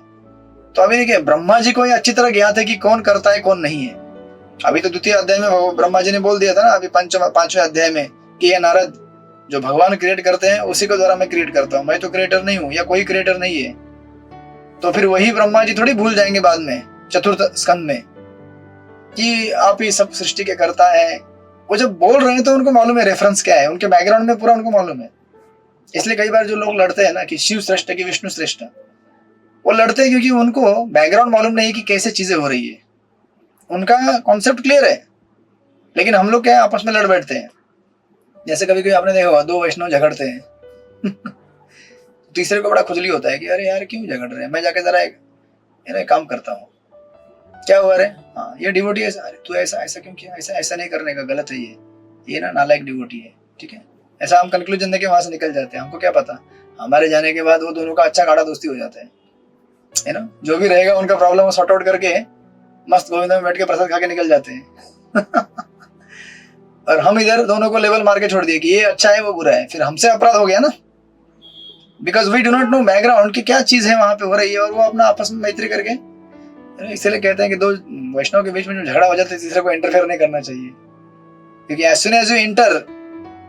तो अभी देखिए ब्रह्मा जी को ये अच्छी तरह ज्ञात है कि कौन करता है कौन नहीं है। अभी तो द्वितीय अध्याय में ब्रह्मा जी ने बोल दिया था ना, अभी पांचवें अध्याय में, कि ये नारद जो भगवान क्रिएट करते हैं उसी के द्वारा मैं क्रिएट करता हूँ, मैं तो क्रिएटर नहीं हूँ या कोई क्रिएटर नहीं है। तो फिर वही ब्रह्मा जी थोड़ी भूल जाएंगे बाद में चतुर्थ स्कंद में कि आप ही सब सृष्टि के करता है। वो जब बोल रहे हैं तो उनको मालूम है रेफरेंस क्या है, उनके बैकग्राउंड में पूरा उनको मालूम है। इसलिए कई बार जो लोग लड़ते हैं ना कि शिव श्रेष्ठ कि विष्णु श्रेष्ठ, वो लड़ते हैं क्योंकि उनको बैकग्राउंड मालूम नहीं कि कैसे चीजें हो रही है, उनका कॉन्सेप्ट क्लियर है। लेकिन हम लोग क्या आपस में लड़ बैठते हैं। जैसे कभी कभी आपने देखा होगा दो वैष्णव झगड़ते हैं तीसरे को बड़ा खुजली होता है कि अरे यार क्यों झगड़ रहे हैं, मैं जाके जरा एक काम करता हूँ, क्या हुआ रे, हाँ ये डिवोटी है, अरे तू ऐसा क्यों किया, ऐसा नहीं करने का, गलत है ये ना नालायक डिवोटी है, ठीक है। ऐसा हम कंक्लूजन देके वहां से निकल जाते हैं। हमको क्या पता, हमारे जाने के बाद वो दोनों का अच्छा गाढ़ा दोस्ती हो जाता है ना। जो भी रहेगा उनका प्रॉब्लम सॉर्ट आउट करके मस्त गोविंदा में बैठ के प्रसाद खा के निकल जाते हैं और हम इधर दोनों को लेवल मार के छोड़ दिए कि ये अच्छा है वो बुरा है, फिर हमसे अपराध हो गया ना, because we do not know background की क्या चीज है वहां पे हो रही है, और वो अपना आपस में मैत्री करके। इसलिए कहते हैं कि दो वैष्णव के बीच में जो झगड़ा हो जाता है तीसरे को इंटरफेयर नहीं करना चाहिए, क्योंकि as soon as you enter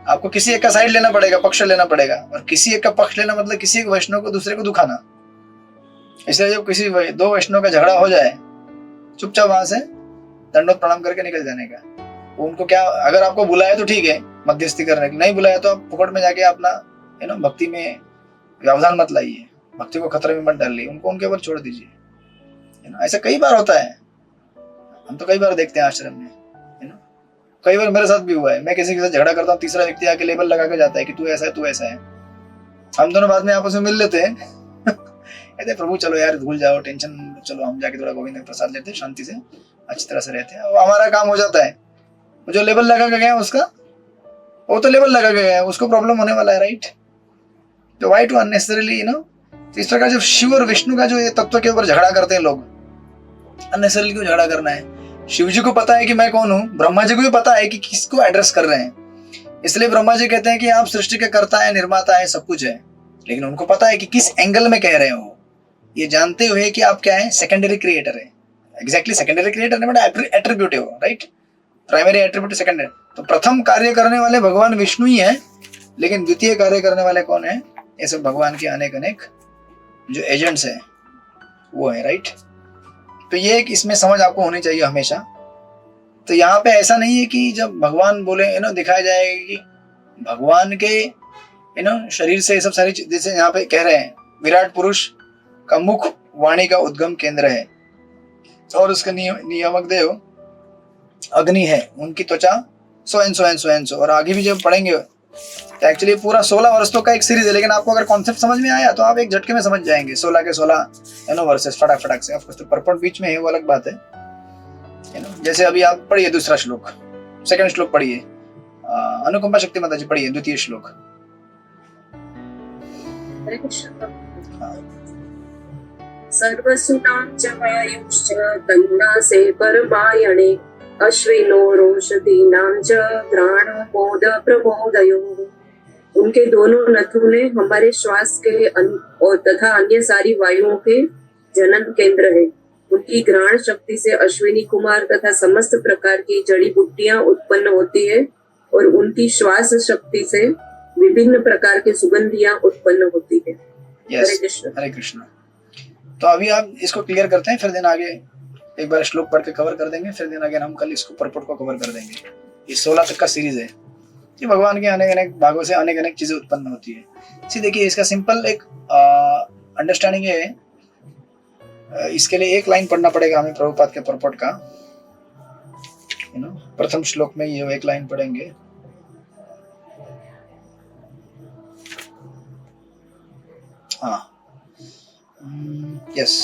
आपको किसी एक का साइड लेना पड़ेगा, पक्ष लेना पड़ेगा, और किसी एक का पक्ष लेना मतलब किसी एक वैष्णव को दूसरे को दुखाना। इसलिए जब किसी दो वैष्णव का झगड़ा हो जाए चुपचाप वहां से दंडोत प्रणाम करके निकल जाने का। उनको क्या, अगर आपको बुलाया तो ठीक है मध्यस्थी करने के, नहीं बुलाया तो आप फुकट में जाके अपना भक्ति में व्यवधान मत लाइए, भक्ति को खतरे में मत डालिए, उनको उनके ऊपर छोड़ दीजिए। ऐसा कई बार होता है, हम तो कई बार देखते हैं आश्रम में, कई बार मेरे साथ भी हुआ है। मैं किसी के साथ झगड़ा करता हूँ, तीसरा व्यक्ति आके लेबल लगा के जाता है कि तू ऐसा है तू ऐसा है। हम दोनों बाद में आपस में मिल लेते हैं कहते प्रभु चलो यार भूल जाओ टेंशन, चलो हम जाके थोड़ा गोविंद का प्रसाद लेते हैं, शांति से अच्छी तरह से रहते हैं, और हमारा काम हो जाता है। जो लेबल लगा के गया उसका, वो तो लेबल लगा के गया, उसको प्रॉब्लम होने वाला है, राइट। तो वाई टू अननेसेसरीली इस प्रकार जब शिव और विष्णु का जो ये तत्व के ऊपर झगड़ा करते हैं लोग, अननेसेसरीली क्यों झगड़ा करना है। शिव जी को पता है कि मैं कौन हूँ, ब्रह्मा जी को भी पता है कि किसको एड्रेस कर रहे हैं। इसलिए ब्रह्मा जी कहते हैं कि आप सृष्टि के कर्ता है, निर्माता है, सब कुछ है, लेकिन उनको पता है कि किस एंगल में कह रहे हो, ये जानते हुए कि आप क्या है, सेकेंडरी क्रिएटर है। एग्जैक्टली सेकेंडरी क्रिएटर नहीं बट एट्रीब्यूट है वो, राइट। Primary attribute secondary. तो प्रथम कार्य करने वाले भगवान विष्णु ही है, लेकिन द्वितीय कार्य करने वाले कौन है, ये सब भगवान के अनेक अनेक जो एजेंट्स है वो है, राइट। तो ये एक इसमें समझ आपको होनी चाहिए हमेशा। तो यहाँ पे ऐसा नहीं है कि जब भगवान बोले दिखाया जाएगा कि भगवान के शरीर से ये सब सारी, जैसे यहाँ पे कह रहे हैं विराट पुरुष का मुख वाणी का उद्गम केंद्र है, और उसका नियामक देव अग्नि है, उनकी त्वचा so and so and so and so. और आगे भी जब पढ़ेंगे तो एक्चुअली पूरा 16 वर्षों का एक सीरीज है, लेकिन आपको अगर कॉन्सेप्ट समझ में आया तो आप एक झटके में समझ जाएंगे 16 के 16 वर्सेस फटाक से। ऑफकोर्स तो परपट बीच में है वो अलग बात है, जैसे अभी आप पढ़िए दूसरा श्लोक, सेकंड श्लोक पढ़िए, अनुकंपा शक्ति माता जी पढ़िए द्वितीय श्लोक। सर्वसुनां च वायुश्च तन्नासे परमायणे अश्विनो रोषधीनां च घ्राणोपोद प्रमोदयोः। उनके दोनों नथों ने हमारे श्वास के और तथा अन्य सारी वायुओं के जनन केंद्र है। उनकी घ्राण शक्ति से अश्विनी कुमार तथा समस्त प्रकार की जड़ी बूटियां उत्पन्न होती है, और उनकी श्वास शक्ति से विभिन्न प्रकार की सुगंधियां उत्पन्न होती है। हरे कृष्ण। हरे कृष्ण। तो अभी आप इसको क्लियर करते हैं, फिर दिन आगे एक बार श्लोक पढ़ के कवर कर देंगे, फिर दिन आगे हम कल इसको परपट को कवर कर देंगे। ये 16 तक का सीरीज है, कि भगवान के अनेक अनेक भागों से अनेक अनेक चीजें उत्पन्न होती है। सी देखिए, इसका सिंपल एक अंडरस्टैंडिंग है। इसके लिए एक लाइन पढ़ना पड़ेगा हमें प्रभुपाद के परपट का, प्रथम श्लोक में ये एक लाइन पढ़ेंगे। हाँ, यस,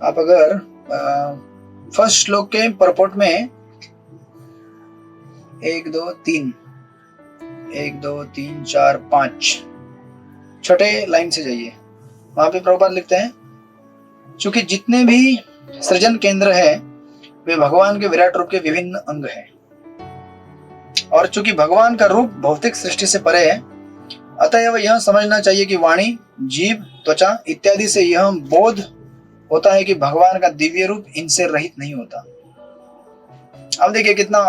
आप अगर फर्स्ट श्लोक के परपोर्ट में 1 2 3 4 5 छोटे लाइन से जाइए, वहां पे प्रभुपाद लिखते हैं, चूंकि जितने भी सृजन केंद्र है वे भगवान के विराट रूप के विभिन्न अंग हैं, और चूंकि भगवान का रूप भौतिक सृष्टि से परे है, अतएव यह समझना चाहिए कि वाणी, जीभ, त्वचा इत्यादि से यह बोध होता है कि भगवान का दिव्य रूप इनसे रहित नहीं होता। अब देखिए कितना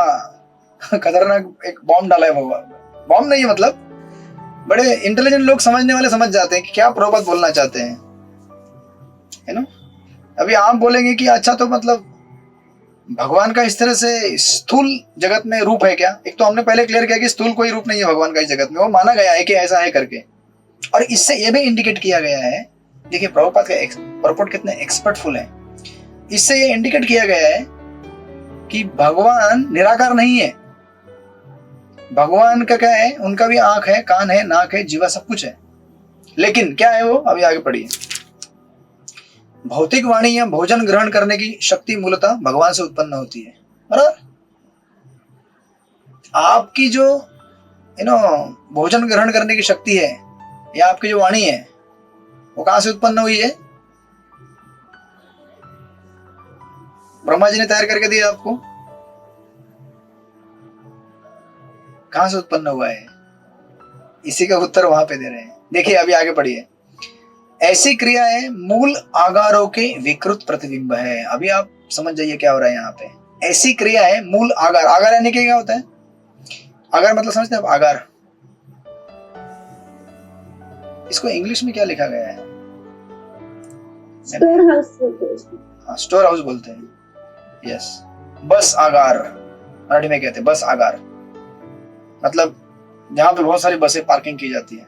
खतरनाक एक बॉम्ब डाला है भगवान। बॉम्ब नहीं है, मतलब बड़े इंटेलिजेंट लोग, समझने वाले समझ जाते हैं कि क्या प्रभुपाद बोलना चाहते हैं, है ना। अभी आप बोलेंगे कि अच्छा, तो मतलब भगवान का इस तरह से स्थूल जगत में रूप है क्या? एक तो हमने पहले क्लियर किया कि स्थूल कोई रूप नहीं है भगवान का इस जगत में, वो माना गया है कि ऐसा है करके, और इससे यह भी इंडिकेट किया गया है, देखिए प्रभुपाद का परपोर्ट कितने एक्सपर्टफुल है, इससे ये इंडिकेट किया गया है कि भगवान निराकार नहीं है। भगवान का क्या है, उनका भी आंख है, कान है, नाक है, जीवा, सब कुछ है, लेकिन क्या है वो, अभी आगे पढ़िए। भौतिक वाणी या भोजन ग्रहण करने की शक्ति मूलतः भगवान से उत्पन्न होती है, बराबर। आपकी जो भोजन ग्रहण करने की शक्ति है या आपकी जो वाणी है, वो कहां से उत्पन्न हुई है? ब्रह्मा जी ने तैयार करके दिया आपको, कहां से उत्पन्न हुआ है? इसी का उत्तर वहां पे दे रहे हैं। देखिए अभी आगे पढ़िए। ऐसी क्रियाएं मूल आगारों के विकृत प्रतिबिंब है। अभी आप समझ जाइए क्या हो रहा है यहाँ पे। ऐसी क्रियाएं मूल आगार, आगार यानी कि क्या होता है? आगार मतलब समझते हैं आप? आगार, इसको इंग्लिश में क्या लिखा गया है? स्टोर हाउस बोलते हैं। हाँ, स्टोर हाउस बोलते हैं, यस। बस आगार मराठी में कहते हैं, बस आगार मतलब जहां पे बहुत सारी बसें पार्किंग की जाती है।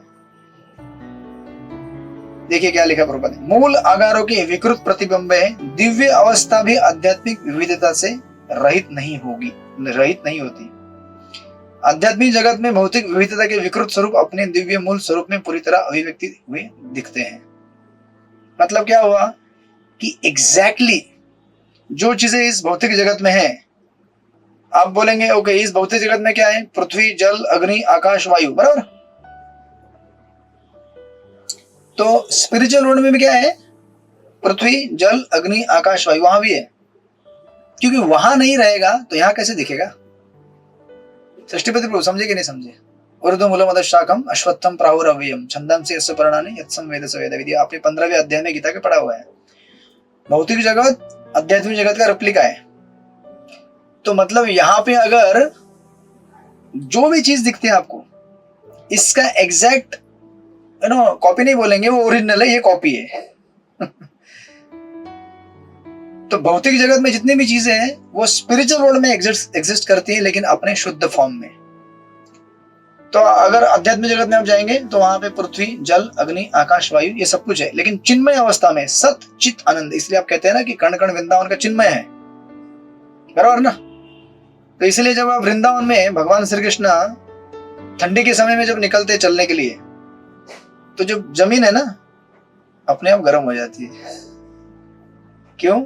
देखिए क्या लिखा प्रभुपाद ने, मूल आगारों के विकृत प्रतिबिंब है, दिव्य अवस्था भी आध्यात्मिक विविधता से रहित नहीं होती। आध्यात्मिक जगत में भौतिक विविधता के विकृत स्वरूप अपने दिव्य मूल स्वरूप में पूरी तरह अभिव्यक्ति हुए दिखते हैं। मतलब क्या हुआ कि एग्जैक्टली जो चीजें इस भौतिक जगत में है, आप बोलेंगे ओके, इस भौतिक जगत में क्या है? पृथ्वी, जल, अग्नि, आकाश, वायु, बराबर। तो स्पिरिचुअल वर्ल्ड में भी क्या है? पृथ्वी, जल, अग्नि, आकाश, वायु, वहां भी है। क्योंकि वहां नहीं रहेगा तो यहां कैसे दिखेगा? सृष्टिपति प्रभु समझे कि नहीं समझे? ऊर्ध्वमूलमधः शाखम अश्वत्थम प्राहुरव्ययम छंदांसि यस्य पर्णानि यत्सम वेद स वेद विधि। आपने 15वें अध्याय में गीता के पढ़ा हुआ है। भौतिक जगत आध्यात्मिक जगत का रेप्लिका है। तो मतलब यहां पे अगर जो भी चीज दिखती है आपको, इसका एग्जैक्ट कॉपी नहीं बोलेंगे, वो ओरिजिनल है, ये कॉपी है। तो भौतिक जगत में जितनी भी चीजें हैं वो स्पिरिचुअल वर्ल्ड में एग्जिस्ट करती हैं, लेकिन अपने शुद्ध फॉर्म में। तो अगर आध्यात्मिक जगत में आप जाएंगे तो वहां पे पृथ्वी, जल, अग्नि, आकाश, वायु, ये सब कुछ है, लेकिन चिन्मय अवस्था में सत चित आनंद। इसलिए आप कहते हैं ना कि कण कण वृंदावन का चिन्मय है, बराबर ना। तो इसलिए जब आप वृंदावन में भगवान श्री कृष्ण ठंडी के समय में जब निकलते चलने के लिए, तो जो जमीन है ना अपने आप गर्म हो जाती है। क्यों?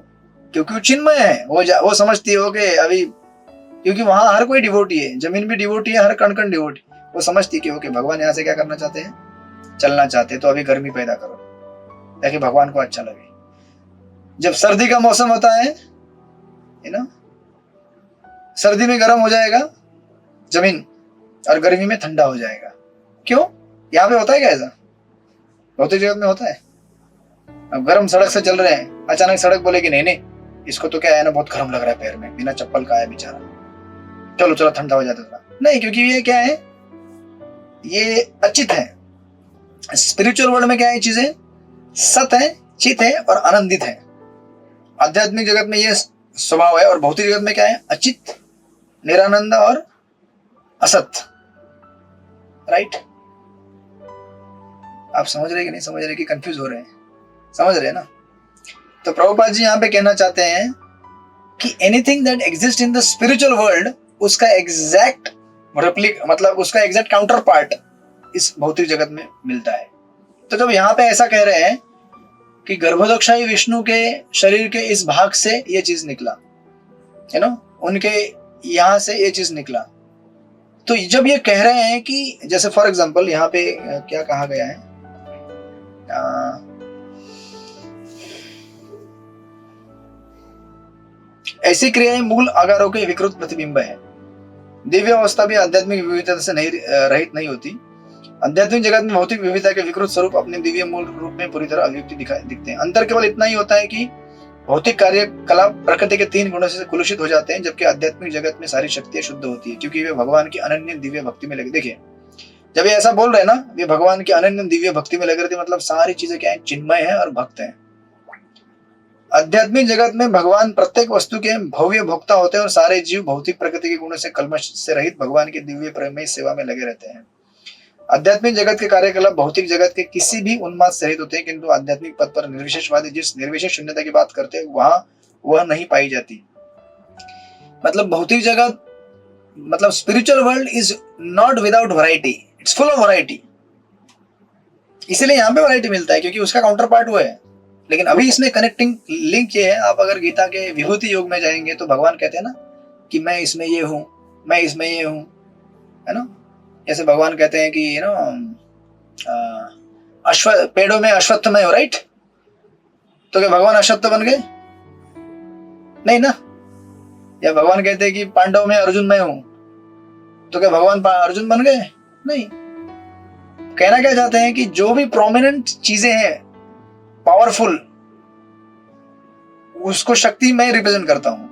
क्योंकि वो चिन्मय है। वो समझती हो कि अभी, क्योंकि वहां हर कोई डिवोटी है, जमीन भी डिवोटी है, हर कण कण डिवोटी। वो समझती कि ओके भगवान यहाँ से क्या करना चाहते हैं? चलना चाहते हैं, तो अभी गर्मी पैदा करो ताकि भगवान को अच्छा लगे। जब सर्दी का मौसम होता है ना, सर्दी में गर्म हो जाएगा जमीन और गर्मी में ठंडा हो जाएगा। क्यों? यहाँ पे होता है क्या ऐसा? भौतिक जगत में होता है। अब गर्म सड़क से चल रहे हैं, अचानक सड़क बोलेगी नहीं, इसको तो क्या है ना, बहुत गर्म लग रहा है पैर में, बिना चप्पल का है बेचारा, चलो ठंडा हो जाता था। नहीं, क्योंकि ये क्या है? ये अचित है। स्पिरिचुअल वर्ल्ड में क्या है? चीजें सत है, चित है और आनंदित है। आध्यात्मिक जगत में ये स्वभाव है, और भौतिक जगत में क्या है? अचित, निरानंद और असत। राइट? आप समझ रहे कि नहीं समझ रहे कि कंफ्यूज हो रहे हैं? समझ रहे हैं ना? तो प्रभुपाद जी यहाँ पे कहना चाहते हैं कि anything that exist in the spiritual world, उसका एग्जैक्ट मतलब उसका एग्जैक्ट काउंटर पार्ट इस भौतिक जगत में मिलता है। तो जब यहाँ पे ऐसा कह रहे हैं कि गर्भोदकशाही विष्णु के शरीर के इस भाग से ये चीज निकला, है ना, उनके यहाँ से ये चीज निकला, तो जब ये कह रहे हैं कि जैसे फॉर एग्जांपल यहाँ पे क्या कहा गया है, ऐसी क्रियाएं मूल आकारों के विकृत प्रतिबिंब है। दिव्य अवस्था भी आध्यात्मिक विविधता से नहीं रहित नहीं होती। आध्यात्मिक जगत में भौतिक विविधता के विकृत स्वरूप अपने दिव्य मूल रूप में पूरी तरह अभिव्यक्ति दिखते हैं। अंतर केवल इतना ही होता है कि भौतिक कार्यकलाप प्रकृति के 3 गुणों से कुलुषित हो जाते हैं, जबकि आध्यात्मिक जगत में सारी शक्तियां शुद्ध होती है, क्योंकि वे भगवान की अनन्य दिव्य भक्ति में लगे। देखिए, जब ये ऐसा बोल रहे हैं ना, वे भगवान की अनन्य दिव्य भक्ति में लगे रहते, मतलब सारी चीजें क्या है, चिन्मय है और भक्त है। आध्यात्मिक जगत में भगवान प्रत्येक वस्तु के भव्य भोक्ता होते हैं और सारे जीव भौतिक प्रकृति के गुणों से कल्मश से रहित भगवान की दिव्य प्रेममय सेवा में लगे रहते हैं। आध्यात्मिक जगत के कार्यकलाप भौतिक जगत के किसी भी उन्माद से रहित होते हैं, किंतु आध्यात्मिक पद पर निर्विशेषवादी जिस निर्विशेष शून्यता की बात करते हैं वहां वह नहीं पाई जाती। मतलब भौतिक जगत, मतलब spiritual world is not without variety, it's full of variety. इसलिए यहाँ पे वैरायटी मिलता है क्योंकि उसका काउंटर पार्ट वो है। लेकिन अभी इसमें कनेक्टिंग लिंक ये है, आप अगर गीता के विभूति योग में जाएंगे तो भगवान कहते हैं ना कि मैं इसमें ये हूं, मैं इसमें ये हूं, है ना। जैसे भगवान कहते हैं कि यू नो पेड़ों में अश्वत्थ में हो, राइट? तो क्या भगवान अश्वत्थ बन गए? नहीं ना। या भगवान कहते हैं कि पांडव में अर्जुन में हूं, तो क्या भगवान अर्जुन बन गए? नहीं। कहना क्या चाहते हैं कि जो भी प्रोमिनेंट चीजें हैं, पावरफुल, उसको शक्ति मैं रिप्रेजेंट करता हूं,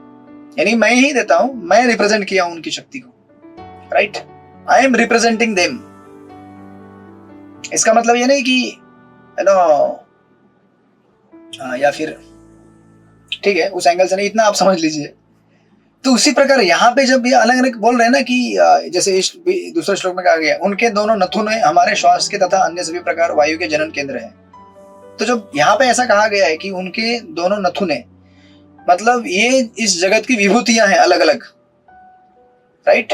यानी मैं ही देता हूं, मैं रिप्रेजेंट किया हूं उनकी शक्ति को, right? I am representing them. इसका मतलब ये नहीं कि यू नो, या फिर ठीक है उस एंगल से नहीं, इतना आप समझ लीजिए। तो उसी प्रकार यहाँ पे जब ये अलग अलग बोल रहे हैं ना कि जैसे इस दूसरे श्लोक में कहा गया, उनके दोनों नथुने हमारे श्वास के तथा अन्य सभी प्रकार वायु के जनन केंद्र हैं। तो जब यहाँ पे ऐसा कहा गया है कि उनके दोनों नथुने, मतलब ये इस जगत की विभूतियां हैं अलग अलग, राइट?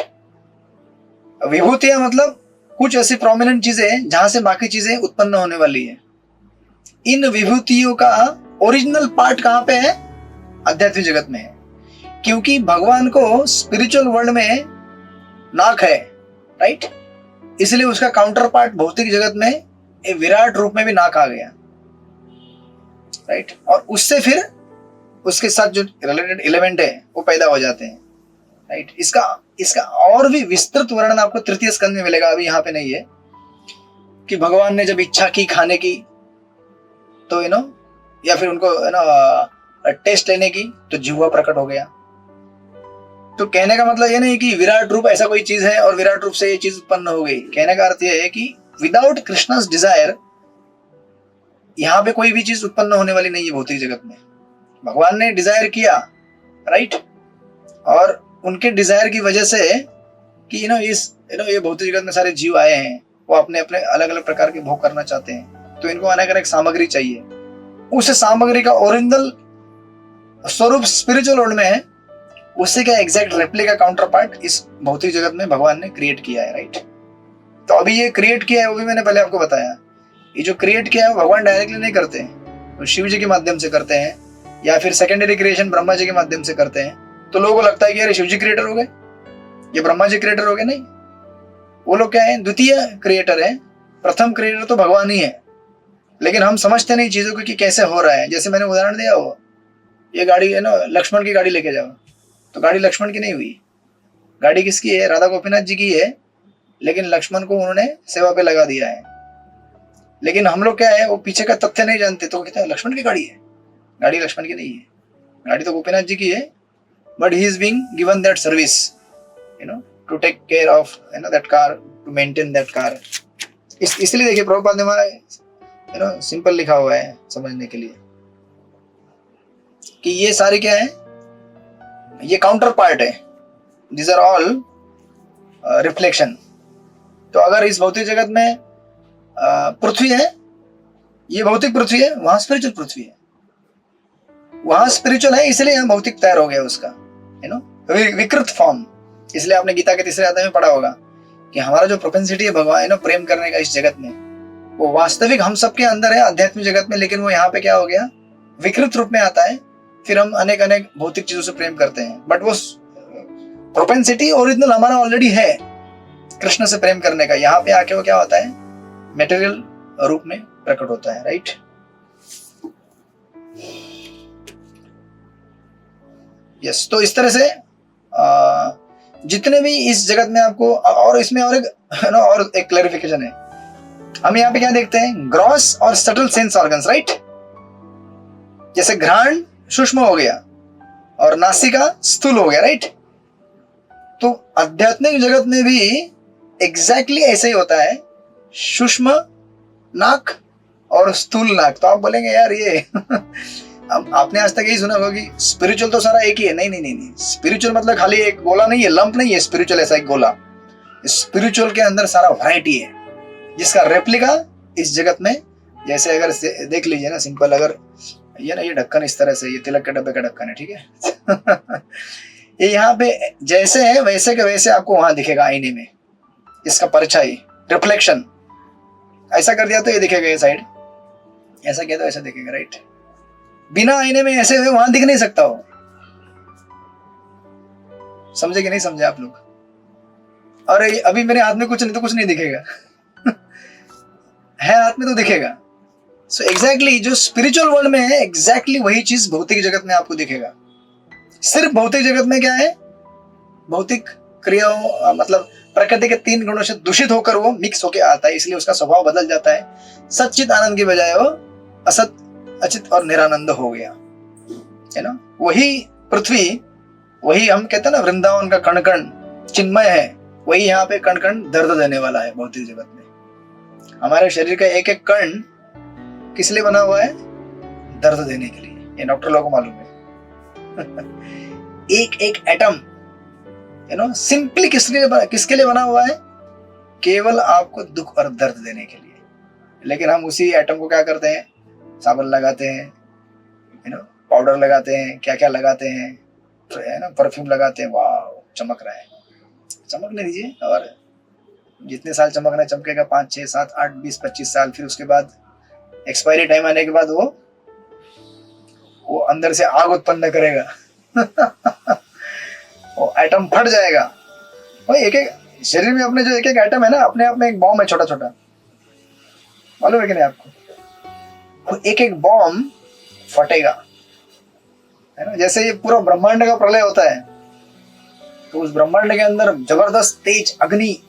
विभूतियां मतलब कुछ ऐसी प्रोमिनेंट चीजें हैं जहां से बाकी चीजें उत्पन्न होने वाली है। इन विभूतियों का ओरिजिनल पार्ट कहां पे है? आध्यात्मिक जगत में है, क्योंकि भगवान को स्पिरिचुअल वर्ल्ड में नाक है, राइट? इसलिए उसका काउंटर पार्ट भौतिक जगत में विराट रूप में भी नाक आ गया, राइट? और उससे फिर उसके साथ जो रिलेटेड एलिमेंट है वो पैदा हो जाते हैं, राइट? इसका और भी विस्तृत वर्णन आपको तृतीय स्कंद में मिलेगा, अभी यहाँ पे नहीं है, कि भगवान ने जब इच्छा की खाने की तो यू नो, या फिर उनको यू नो टेस्ट लेने की, तो जिह्वा प्रकट हो गया। तो कहने का मतलब ये नहीं कि विराट रूप ऐसा कोई चीज है और विराट रूप से ये चीज उत्पन्न हो गई। कहने का अर्थ ये है कि विदाउट कृष्णास डिजायर यहाँ पे कोई भी चीज उत्पन्न होने वाली नहीं है भौतिक जगत में। भगवान ने डिजायर किया, राइट? और उनके डिजायर की वजह से कि ये भौतिक जगत में सारे जीव आए हैं, वो अपने अपने अलग अलग प्रकार के भोग करना चाहते हैं, तो इनको अलग अलग सामग्री चाहिए। उस सामग्री का ओरिजिनल स्वरूप स्पिरिचुअल वर्ल्ड में है, उससे क्या एग्जैक्ट रेप्लिका काउंटर पार्ट इस भौतिक जगत में भगवान ने क्रिएट किया है, राइट? तो अभी ये क्रिएट किया है वो भी मैंने पहले आपको बताया। ये जो क्रिएट किया है भगवान डायरेक्टली नहीं करते हैं, तो शिव जी के माध्यम से करते हैं, या फिर सेकेंडरी क्रिएशन ब्रह्मा जी के माध्यम से करते हैं। तो लोगों को लगता है कि अरे शिव जी क्रिएटर हो गए, ये ब्रह्मा जी क्रिएटर हो गए। नहीं, वो लोग क्या है, द्वितीय क्रिएटर है, प्रथम क्रिएटर तो भगवान ही है। लेकिन हम समझते नहीं चीजों को कि कैसे हो रहा है। जैसे मैंने उदाहरण दिया, हो ये गाड़ी है ना, लक्ष्मण की गाड़ी लेके जाओ, तो गाड़ी लक्ष्मण की नहीं हुई, गाड़ी किसकी है? राधा गोपीनाथ जी की है, लेकिन लक्ष्मण को उन्होंने सेवा पे लगा दिया है। लेकिन हम लोग क्या है, वो पीछे का तथ्य नहीं जानते, तो कहते हैं लक्ष्मण की गाड़ी है। गाड़ी लक्ष्मण की नहीं है, गाड़ी तो गोपीनाथ जी की है, but he is being given that service, to take care of that car, to maintain that car. इसलिए देखिए प्रभुपाद ने हमारा सिंपल लिखा हुआ है समझने के लिए कि ये सारे क्या है, ये काउंटर पार्ट है, दीज आर ऑल रिफ्लेक्शन, तो अगर इस भौतिक जगत में पृथ्वी है, ये भौतिक पृथ्वी है, वहां स्पिरिचुअल पृथ्वी है, वहां स्पिरिचुअल है, इसलिए यहाँ भौतिक तैयार हो गया उसका, यू नो, विकृत फॉर्म। इसलिए आपने गीता के तीसरे अध्याय में पढ़ा होगा कि हमारा जो प्रोपेंसिटी है भगवान, यू नो, प्रेम करने का इस जगत में, वो वास्तविक हम सबके अंदर है आध्यात्मिक जगत में, लेकिन वो यहाँ पे क्या हो गया, विकृत रूप में आता है। फिर हम अनेक अनेक भौतिक चीजों से प्रेम करते हैं, बट वो प्रोपेंसिटी ओरिजिनल हमारा ऑलरेडी है कृष्ण से प्रेम करने का। यहाँ पे आके वो क्या होता है, मटेरियल रूप में प्रकट होता है, राइट। यस, तो इस तरह से जितने भी इस जगत में आपको, और इसमें और एक क्लैरिफिकेशन है, हम यहाँ पे क्या देखते हैं, ग्रॉस और सटल सेंस ऑर्गन्स, राइट। जैसे घ्राण सूक्ष्म हो गया और नासिका स्थूल हो गया, राइट। तो आध्यात्मिक जगत में भी एग्जैक्टली ऐसे ही होता है, सूक्ष्म नाक और स्थूल नाक। तो आप बोलेंगे यार ये आपने आज तक यही सुना होगा कि स्पिरिचुअल तो सारा एक ही है। नहीं नहीं नहीं नहीं, स्पिरिचुअल मतलब खाली एक गोला नहीं है, लंप नहीं है स्पिरिचुअल, ऐसा एक गोला। स्पिरिचुअल के अंदर सारा वैरायटी है, जिसका रेप्लिका इस जगत में, जैसे अगर देख लीजिए ना, सिंपल, अगर ये ना, ये ढक्कन इस तरह से, ये तिलक के डब्बे का ढक्कन है, ठीक है। ये यहाँ पे जैसे है वैसे के वैसे आपको वहां दिखेगा आईने में, इसका परछाई, रिफ्लेक्शन। ऐसा कर दिया तो ये दिखेगा ये साइड, ऐसा किया तो ऐसा दिखेगा, राइट। बिना आईने में ऐसे हुए वहां दिख नहीं सकता हो। समझे कि नहीं समझे आप लोग? और अभी मेरे हाथ में कुछ नहीं तो कुछ नहीं दिखेगा। है हाथ में तो दिखेगा। सो एग्जैक्टली जो स्पिरिचुअल वर्ल्ड में है, एग्जैक्टली वही चीज भौतिक जगत में आपको दिखेगा। सिर्फ भौतिक जगत में क्या है, भौतिक क्रियाओं, मतलब प्रकृति के 3 गुणों से दूषित होकर वो मिक्स होके आता है, इसलिए उसका स्वभाव बदल जाता है। सच्चित आनंद की बजाय वो असत, अचित और निरानंद हो गया, है ना। वही पृथ्वी, वही हम कहते हैं ना वृंदावन का कण कण चिन्मय है, वही यहाँ पे कण कण दर्द देने वाला है भौतिक जगत में। हमारे शरीर का एक एक कण किस लिए बना हुआ है, दर्द देने के लिए। ये डॉक्टर लोगों को मालूम है। एक एक एटम, यू नो, सिंपली किसके लिए बना हुआ है, केवल आपको दुख और दर्द देने के लिए। लेकिन हम उसी एटम को क्या करते हैं, साबुन लगाते हैं, यू नो, पाउडर लगाते हैं, क्या क्या लगाते हैं, है ना, परफ्यूम लगाते हैं, वाह चमक रहा है। चमकने दीजिए, और जितने साल चमकना चमकेगा, 5, 6, 7, 8, 20, 25 साल। फिर उसके बाद एक्सपायरी टाइम आने के बाद वो अंदर से आग उत्पन्न करेगा। वो एटम फट जाएगा। वो एक एक शरीर में अपने जो एक एक एटम है ना, अपने आप में एक बॉम्ब है छोटा छोटा, मालूम है कि नहीं आपको? वो एक एक बॉम्ब फटेगा, है ना। जैसे ये पूरा ब्रह्मांड का प्रलय होता है, तो उस ब्रह्मांड के अंदर जबरदस्त तेज अग्नि,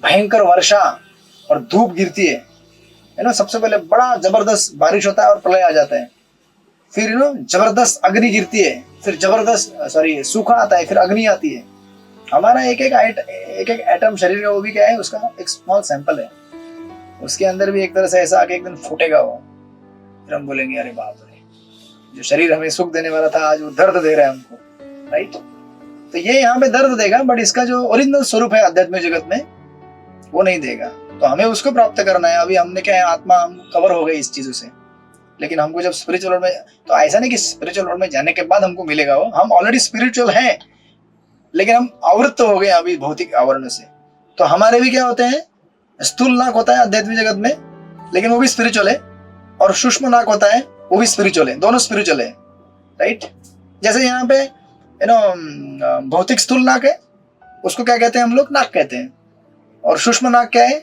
भयंकर वर्षा और धूप गिरती है ना। सबसे पहले बड़ा जबरदस्त बारिश होता है और प्रलय आ जाता है। फिर यू नो जबरदस्त अग्नि गिरती है, फिर जबरदस्त सूखा आता है, फिर अग्नि आती है। हमारा एक एक एटम शरीर का, वो भी क्या है, उसका एक स्मॉल सैंपल है। उसके अंदर भी एक तरह से ऐसा आके एक दिन फूटेगा वो। फिर हम बोलेंगे अरे बाप रे, जो शरीर हमें सुख देने वाला था आज वो दर्द दे रहा है हमको, राइट। तो ये यहाँ पे दर्द देगा, बट इसका जो ओरिजिनल स्वरूप है आध्यात्मिक जगत में वो नहीं देगा। तो हमें उसको प्राप्त करना है। अभी हमने क्या है, आत्मा हम कवर हो गई इस चीजों से, लेकिन हमको जब स्पिरिचुअल वर्ल्ड में, तो ऐसा नहीं कि स्पिरिचुअल वर्ल्ड में जाने के बाद हमको मिलेगा वो, हम ऑलरेडी स्पिरिचुअल हैं, लेकिन हम आवृत हो गए अभी भौतिक आवरण से। तो हमारे भी क्या होते हैं, स्थूल नाक होता है आध्यात्मिक जगत में, लेकिन वो भी स्पिरिचुअल है, और सूक्ष्म नाक होता है, वो भी स्पिरिचुअल है, दोनों स्पिरिचुअल है, राइट। जैसे यहाँ पे यू नो भौतिक स्थूल नाक है, उसको क्या कहते हैं हम लोग, नाक कहते हैं। और सूक्ष्म नाक क्या है,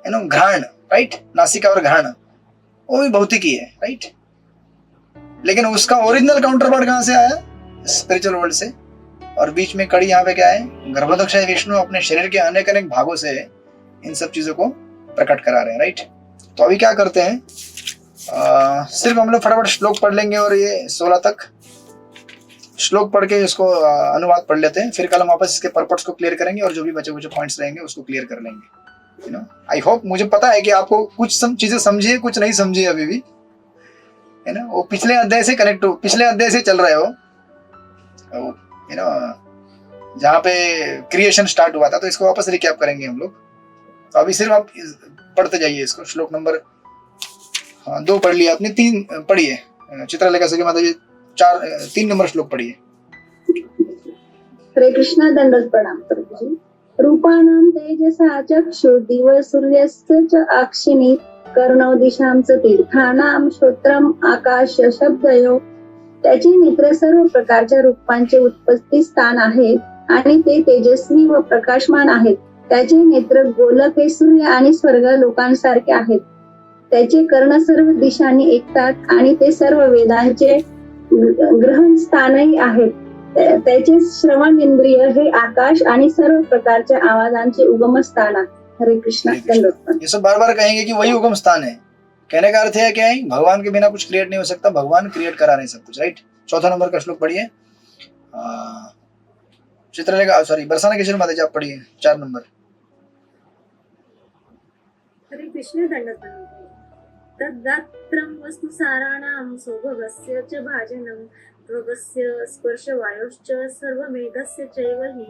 यू नो घ्राण, राइट, नासिका और घ्राण, वो भी भौतिक ही है, राइट। लेकिन उसका ओरिजिनल काउंटर पार्ट कहां से आया, स्पिरिचुअल वर्ल्ड से। और बीच में कड़ी यहाँ पे क्या है, गर्भोदक्षाय विष्णु अपने शरीर के अनेक अनेक भागों से इन सब चीजों को प्रकट करा रहे हैं, राइट। तो अभी क्या करते हैं, सिर्फ हम लोग फटाफट श्लोक पढ़ लेंगे, और ये 16 तक श्लोक पढ़ के इसको अनुवाद पढ़ लेते हैं। फिर कल हम वापस इसके पर्पट्स को क्लियर करेंगे, और जो भी बचे कुछ पॉइंट्स रहेंगे उसको क्लियर कर लेंगे, यू नो। आई होप, मुझे पता है कि आपको कुछ चीजें समझिए, कुछ नहीं समझिए अभी भी, है ना। वो पिछले अध्याय से कनेक्ट हो, पिछले अध्याय से चल रहे हो, यू नो, जहाँ पे क्रिएशन स्टार्ट हुआ था। तो इसको वापस रिकैप करेंगे हम लोग, तो अभी सिर्फ आप पढ़ते जाइए इसको। श्लोक नंबर 2 पढ़ लिया आपने, 3 पढ़िए। चित्रलेखा सखी माता जी 3 नंबर श्लोक पढ़िए। हरे कृष्णा, दंडवत प्रणाम प्रभु जी। रूपाणां तेजसा चक्षु दिव सूर्यस्य च अक्षिणी कर्णौ दिशां च तीर्थानां श्रोत्रम् आकाश शब्दयो। त्याचे नेत्र सर्व प्रकारच्या रूपांचे उत्पत्ती स्थान आहेत आणि ते तेजस्वी व प्रकाशमान आहेत। त्याचे नेत्र गोलक हे सूर्य आणि स्वर्ग लोकांसारखे आहेत। त्याचे कर्ण सर्व दिशांनी ऐकतात आणि ते सर्व वेदांचे ग्रहण स्थानही आहेत। त्याचे श्रवण इंद्रिय हे आकाश आणि सर्व प्रकारच्या आवाजांचे उगम स्थान आहे। हरे कृष्णा, दंडवत। ये सब बार बार कहेंगे कि वही उगम स्थान है। कहने का अर्थ है क्या है, भगवान के बिना कुछ क्रिएट नहीं हो सकता, भगवान क्रिएट करा नहीं सब कुछ, राइट। 4 नंबर का श्लोक पढ़िए। चित्रलेखा सॉरी बरसाना किशोर माता जी आप पढ़िए 4 नंबर। हरे कृष्ण, दंडवत प्रणाम। तद्गात्रं वस्तु साराणां सौभगस्य च भाजनं त्वगस्य स्पर्शवायोश्च सर्वमेधस्य चैव हि।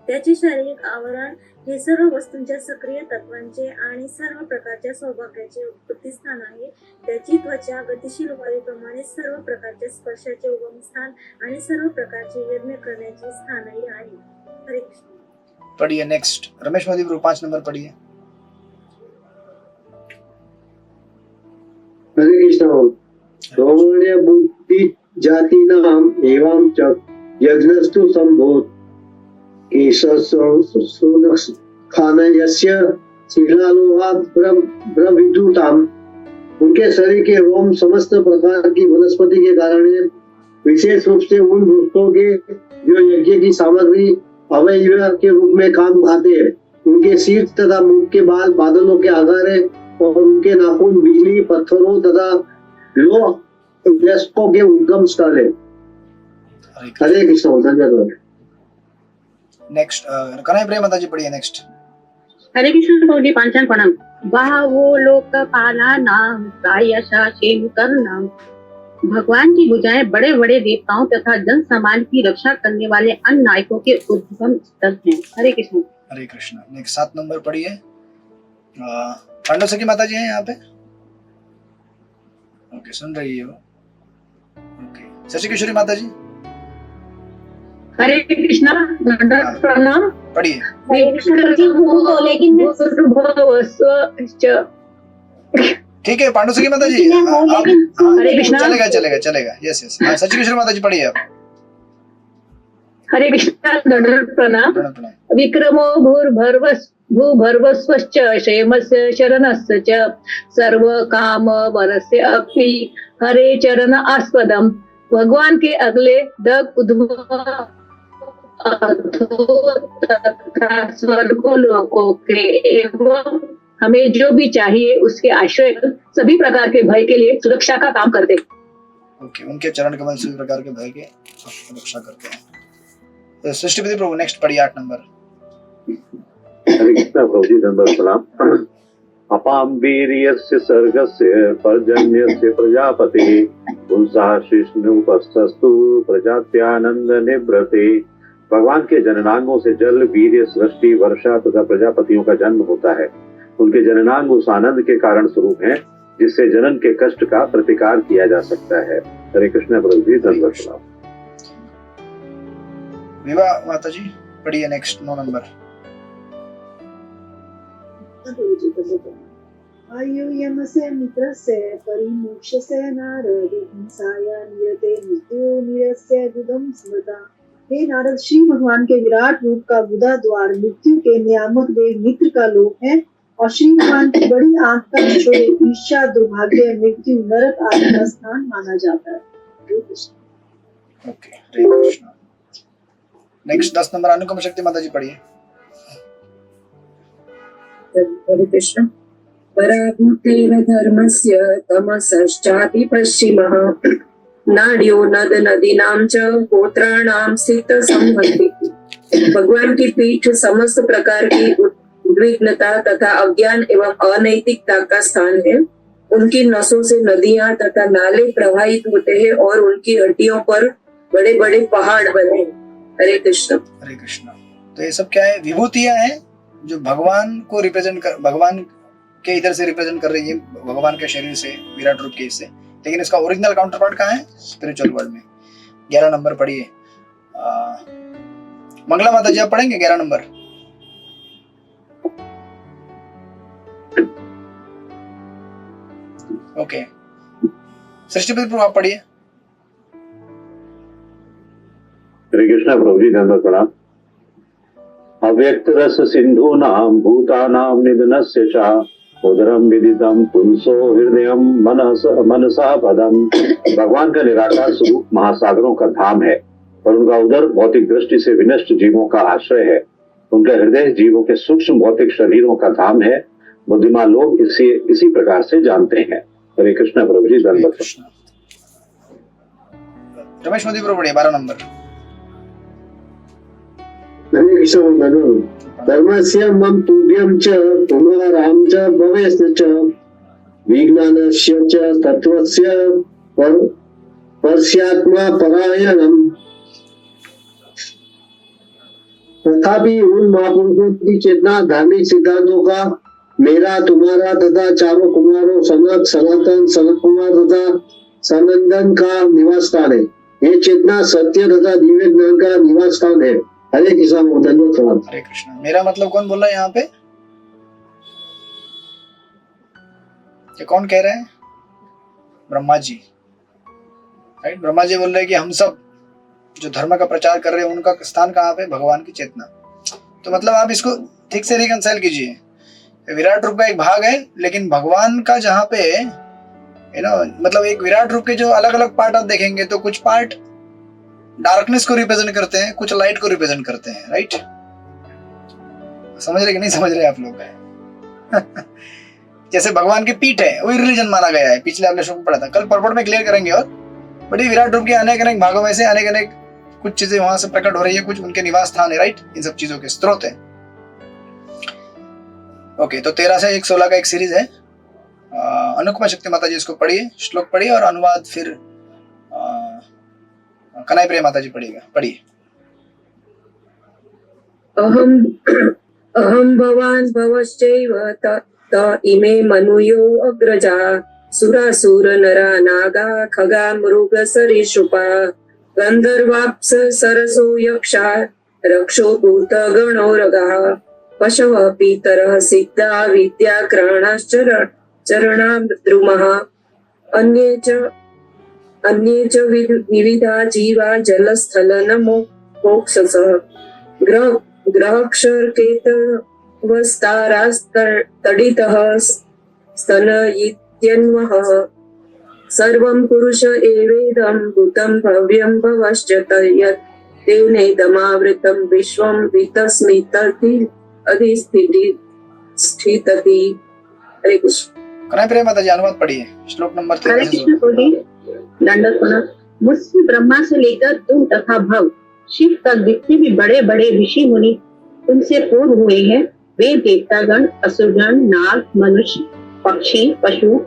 त्याचे शारीरिक आवरण हे सर्व वस्तूंच्या सक्रिय तत्वांचे आणि सर्व प्रकारच्या सौभाग्याचे उत्पत्ती स्थान आहे। त्याची त्वचा गतिशील वायूप्रमाणे सर्व प्रकारच्या स्पर्शाचे उगम स्थान आणि सर्व प्रकारचे यज्ञ करण्याचे स्थानही आहे। हरे कृष्ण। पढ़िए नेक्स्ट रमेश मोदी गुरु 5 नंबर पढ़िए। हरे कृष्ण। ब्रह्मण्य बुद्धि जातीनाम एवं च यज्ञस्तु संभूत खानयस्य शिलालोहात् प्रविद्युताम्। उनके शरीर के रोम समस्त प्रकार की वनस्पति के कारण विशेष रूप से उन वृक्षों के जो यज्ञ की सामग्री अवयव के रूप में काम आते हैं। उनके सिर तथा मुख के बाल बादलों के आकार है और उनके नाखून बिजली पत्थरों तथा लोह वयस्कों के उद्गम स्थल है। हरे कृष्ण, धन्यवाद। नेक्स्ट कन्हैया प्रिया माता जी पढ़िए नेक्स्ट। हरे कृष्ण प्रभु जी, पांचान प्रणाम। बाहो लोकपालानां प्रायशाचेन कर्णां। भगवान की भुजाएं बड़े बड़े देवताओं तथा जन समाज की रक्षा करने वाले अन्य नायकों के उद्गम स्थल हैं। हरे कृष्ण। हरे कृष्ण। नेक्स्ट 7 नंबर पढ़िए। पांडव सखी माता जी हैं यहाँ पे, ओके सुन रही है वो, ओके। शशि किशोरी माता जी हरे कृष्णा, दंडवत प्रणाम। पढ़िए। हरे कृष्ण जी, लेकिन ठीक है पांडु सखी माता जी हरे कृष्णा। चलेगा चलेगा चलेगा, यस यस। शशि किशोरी माता जी पढ़िए आप। हरे कृष्णा, दंडवत प्रणाम। प्रणाम। विक्रमो भूभर्वस्वश्च क्षेमस्य शरणस्य च सर्व काम वरस्य अपि हरे चरण आस्पदम। भगवान के अगले दग उद्भव तथा स्वर्गों लोकों के एवं हमें जो भी चाहिए उसके आश्रय सभी प्रकार के भय के लिए सुरक्षा का काम करते। ओके, उनके चरण कमल सभी प्रकार के भय के रक्षा करते हैं। सृष्टिपति प्रभु नेक्स्ट पढ़िए 8 नंबर। हरे कृष्ण प्रभु जी, दंडवत प्रणाम। अपाम वीर्यस्य सर्गस्य पर्जन्यस्य प्रजापति पुंसाशिष्णुपस्तस्तु प्रजात्यानंद निवृते। भगवान के जननांगों से जल वीर्य सृष्टि वर्षा तथा प्रजापतियों का जन्म होता है। उनके जननांग उस आनंद के कारण स्वरूप हैं जिससे जनन के कष्ट का प्रतिकार किया जा सकता है। हरे कृष्ण प्रभु जी, दंडवत प्रणाम। विवाह माता जी पढ़िए नेक्स्ट 9 नंबर। आयुर्यमस्य मित्रस्य परिमोक्षस्य नारद हिंसाया नियते मृत्यु निरस्य गुदम स्मृता। हे नारद, श्री भगवान के विराट रूप का गुदा द्वार मृत्यु के नियामक देव मित्र का लोक है और श्री भगवान की बड़ी आंख का छोड़े ईर्ष्या दुर्भाग्य मृत्यु नरक आदि का स्थान माना जाता है। ओके, हरे कृष्ण। नेक्स्ट 10 नंबर अनुपम शक्ति माता जी पढ़िए। हरे कृष्ण। पराभूतेन धर्मस्य तमसश्चापि पश्चिमः नाड्यो नद नदीनां च गोत्राणां स्थित संहति। भगवान की पीठ समस्त प्रकार की उद्विग्नता तथा अज्ञान एवं अनैतिकता का स्थान है। उनकी नसों से नदियां तथा नाले प्रवाहित होते हैं और उनकी हड्डियों पर बड़े बड़े पहाड़ बने। हरे कृष्ण। हरे कृष्ण। तो ये सब क्या है, विभूतियां हैं जो भगवान को रिप्रेजेंट कर, भगवान के इधर से रिप्रेजेंट कर रही है, भगवान के शरीर से, विराट रूप के इससे, लेकिन इसका ओरिजिनल काउंटर पार्ट कहाँ है? स्पिरिचुअल वर्ल्ड में। 11 नंबर पढ़िए। मंगला माता जी आप पढ़ेंगे 11 नंबर? ओके, सृष्टिपति प्रभु आप पढ़िए। श्री कृष्ण प्रभु जी धन्यवाद प्रणाम। अव्यक्त रस सिंधु नाम भूतानां निधनस्य च उदरम विदितम पुंसो हृदयम मनसा पदम। भगवान का निराकार स्वरूप महासागरों का धाम है और उनका उदर भौतिक दृष्टि से विनष्ट जीवों का आश्रय है। उनका हृदय जीवों के सूक्ष्म भौतिक शरीरों का धाम है। बुद्धिमान लोग इसी प्रकार से जानते हैं। हरे कृष्ण प्रभु जी धन्यवाद। रमेश मोदी प्रभु पढ़िए 12 नंबर। हरे कृष्ण प्रभु। धर्मस्य मम तुभ्यं च पुनराम च भवेत् च विज्ञानस्य च तत्त्वस्य पर्श्यात्मा परायणम्। तथापि उन महापुरुषों की चेतना धार्मिक सिद्धांतों का मेरा, तुम्हारा तथा चारों कुमारों सनत, सनातन, सनत कुमार तथा सनंदन का निवास स्थान है। ये चेतना सत्य तथा दिव्य ज्ञान का निवास स्थान है। हरे कृष्ण धन्यवाद। हरे कृष्ण। मेरा मतलब कौन बोल रहा है यहाँ पे? ये कौन कह रहे हैं? ब्रह्मा जी, राइट? ब्रह्मा जी बोल रहे हैं कि हम सब जो धर्म का प्रचार कर रहे हैं उनका स्थान कहाँ पे? भगवान की चेतना। तो मतलब आप इसको ठीक से रिकंसाइल कीजिए। विराट रूप का एक भाग है, लेकिन भगवान का जहाँ पे मतलब एक विराट रूप के जो अलग अलग पार्ट आप देखेंगे तो कुछ पार्ट डार्कनेस को रिप्रेजेंट करते हैं, कुछ लाइट को रिप्रेजेंट करते हैं, राइट? समझ रहे कि नहीं समझ रहे आप लोग? जैसे भगवान की पीठ है, वही रिलीजन माना गया है। पिछले आपने शुरू पढ़ा था, कल परपट में क्लियर करेंगे। और बट ये विराट रूप के अनेक अनेक भागों में से अनेक अनेक कुछ चीजें वहां से प्रकट हो रही है, कुछ उनके निवास स्थान है, राइट? इन सब चीजों के स्रोत है। ओके, तो 13 से 116 का एक सीरीज है। अनुपमा शक्ति माता जी इसको पढ़िए, श्लोक पढ़िए और अनुवाद फिर कनाई प्रिय माता जी पढ़िए। अहम भवान भवश्चैव त इमे मनुयो अग्रजा सुरासुर नरा नागा खगा मृग सरीसृपा गंधर्वाप्स सरसो यक्षा रक्षो भूत गणोरगा पशवः पीतरः सिद्धा विद्याक्राणाश्चरणाद्रुमः अन्ये च विविधा जीवा जलस्थल मोक्षसः ग्रहक्षरकेतवस्तारास्तडितः स्तनयित्यन्वः सर्वं पुरुष एवेदं भूतं भव्यं भवश्च यत् तेनेदमावृतं विश्वं वितस्मितति अधिस्थितति। हरे कृष्ण। कनाई प्रिय माता जी अनुवाद पढ़िए, श्लोक नंबर 13। हरे कृष्ण बोलिए। दंडवत प्रणाम। मुझसे ब्रह्मा से लेकर तुम तथा भव शिव तक जितने भी बड़े बड़े ऋषि मुनि तुमसे पूर्व हुए हैं, वे देवतागण, असुरगण, नाग, मनुष्य, पक्षी, पशु,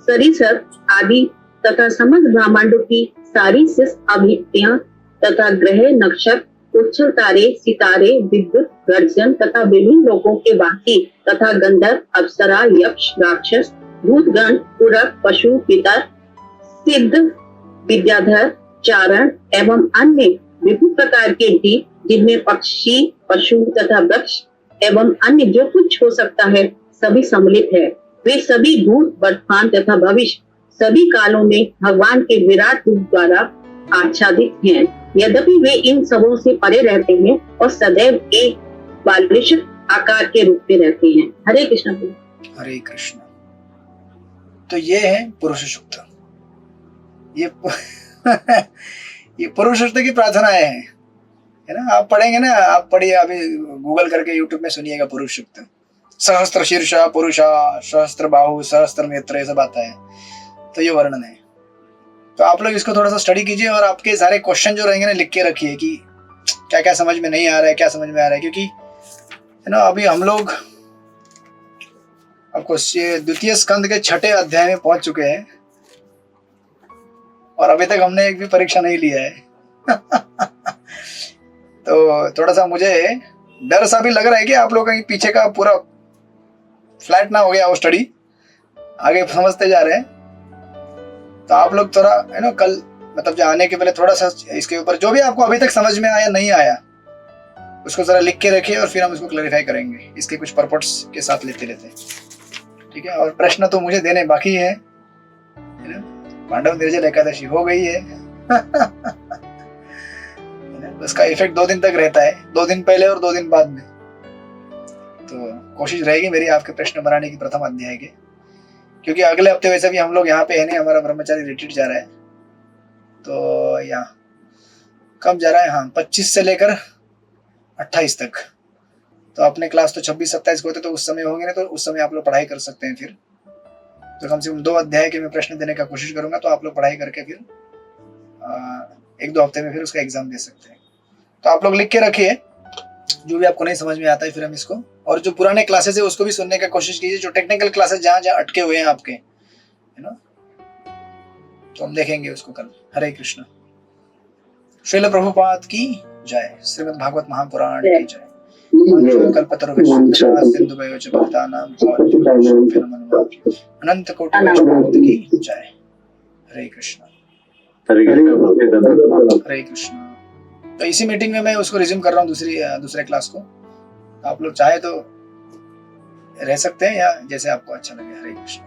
सरीसृप आदि तथा समस्त ब्रह्मांडों की सारी शिष्ट अभिव्यक्तियां तथा ग्रह, नक्षत्र, उच्छल तारे, सितारे, विद्युत, गर्जन तथा विभिन्न लोगों के वासी तथा गंधर्व, अप्सरा, यक्ष, राक्षस, भूतगण, पुरख, पशु, पितर, सिद्ध, विद्याधर, चारण एवं अन्य विभिन्न प्रकार के जीव, जिनमें पक्षी, पशु तथा वृक्ष एवं अन्य जो कुछ हो सकता है सभी सम्मिलित है। वे सभी भूत, वर्तमान तथा भविष्य सभी कालों में भगवान के विराट रूप द्वारा आच्छादित हैं। यद्यपि वे इन सबों से परे रहते हैं और सदैव एक बालिश आकार के रूप में रहते हैं। हरे कृष्ण। हरे कृष्ण। तो ये है पुरुष सूक्त। ये ये पुरुष सूक्त की प्रार्थनाएं हैं, है ना? आप पढ़ेंगे ना, आप पढ़िए, अभी गूगल करके यूट्यूब में सुनिएगा पुरुष सूक्त। सहस्त्र शीर्षा पुरुषा, सहस्त्र बाहु, सहस्त्र नेत्र, ये सब आता है। तो ये वर्णन है। तो आप लोग इसको थोड़ा सा स्टडी कीजिए और आपके सारे क्वेश्चन जो रहेंगे ना लिख के रखिए कि क्या क्या समझ में नहीं आ रहा है, क्या समझ में आ रहा है। क्योंकि है ना, अभी हम लोग आपको द्वितीय स्कंद के 6ठे अध्याय में पहुंच चुके हैं और अभी तक हमने एक भी परीक्षा नहीं लिया है। तो थोड़ा सा मुझे डर सा भी लग रहा है कि आप लोग कहीं पीछे का पूरा फ्लैट ना हो गया वो स्टडी, आगे समझते जा रहे हैं। तो आप लोग थोड़ा कल मतलब जो आने के पहले थोड़ा सा इसके ऊपर जो भी आपको अभी तक समझ में आया नहीं आया उसको जरा लिख के रखिए और फिर हम इसको क्लैरिफाई करेंगे इसके कुछ पर्पट्स के साथ लेते लेते, ठीक है। और प्रश्न तो मुझे देने बाकी है ना? पांडव निर्जल एकादशी हो गई है उसका इफेक्ट 2 दिन तक रहता है, 2 दिन पहले और 2 दिन बाद में। तो कोशिश रहेगी मेरी आपके प्रश्न बनाने की प्रथम अध्याय के, क्योंकि अगले हफ्ते वैसे भी हम लोग यहाँ पे है नहीं, हमारा ब्रह्मचारी रिट्रीट जा रहा है। तो यहाँ कब जा रहा है? हाँ 25 से लेकर 28 तक। तो अपने क्लास तो 26-27 को होते तो उस समय होंगे ना, तो उस समय आप लोग पढ़ाई कर सकते हैं। फिर तो कम से कम 2 अध्याय के मैं प्रश्न देने का कोशिश करूंगा, तो आप लोग पढ़ाई करके फिर 1-2 हफ्ते में फिर उसका एग्जाम दे सकते हैं। तो आप लोग लिख के रखिए जो भी आपको नहीं समझ में आता है, फिर हम इसको, और जो पुराने क्लासेस है उसको भी सुनने का कोशिश कीजिए, जो टेक्निकल क्लासेस जहाँ जहाँ अटके हुए हैं आपके, है ना, तो हम देखेंगे उसको कल। हरे कृष्ण। श्रील प्रभुपाद की जय। श्रीमद् भागवत महापुराण की जय। कल्पतरुभ्यश्च भक्तानां अनंत कोटि वैष्णव की जय। हरे कृष्ण। हरे कृष्ण। तो इसी मीटिंग में मैं उसको रिज्यूम कर रहा हूँ दूसरे क्लास को। आप लोग चाहे तो रह सकते हैं या जैसे आपको अच्छा लगे। हरे कृष्ण।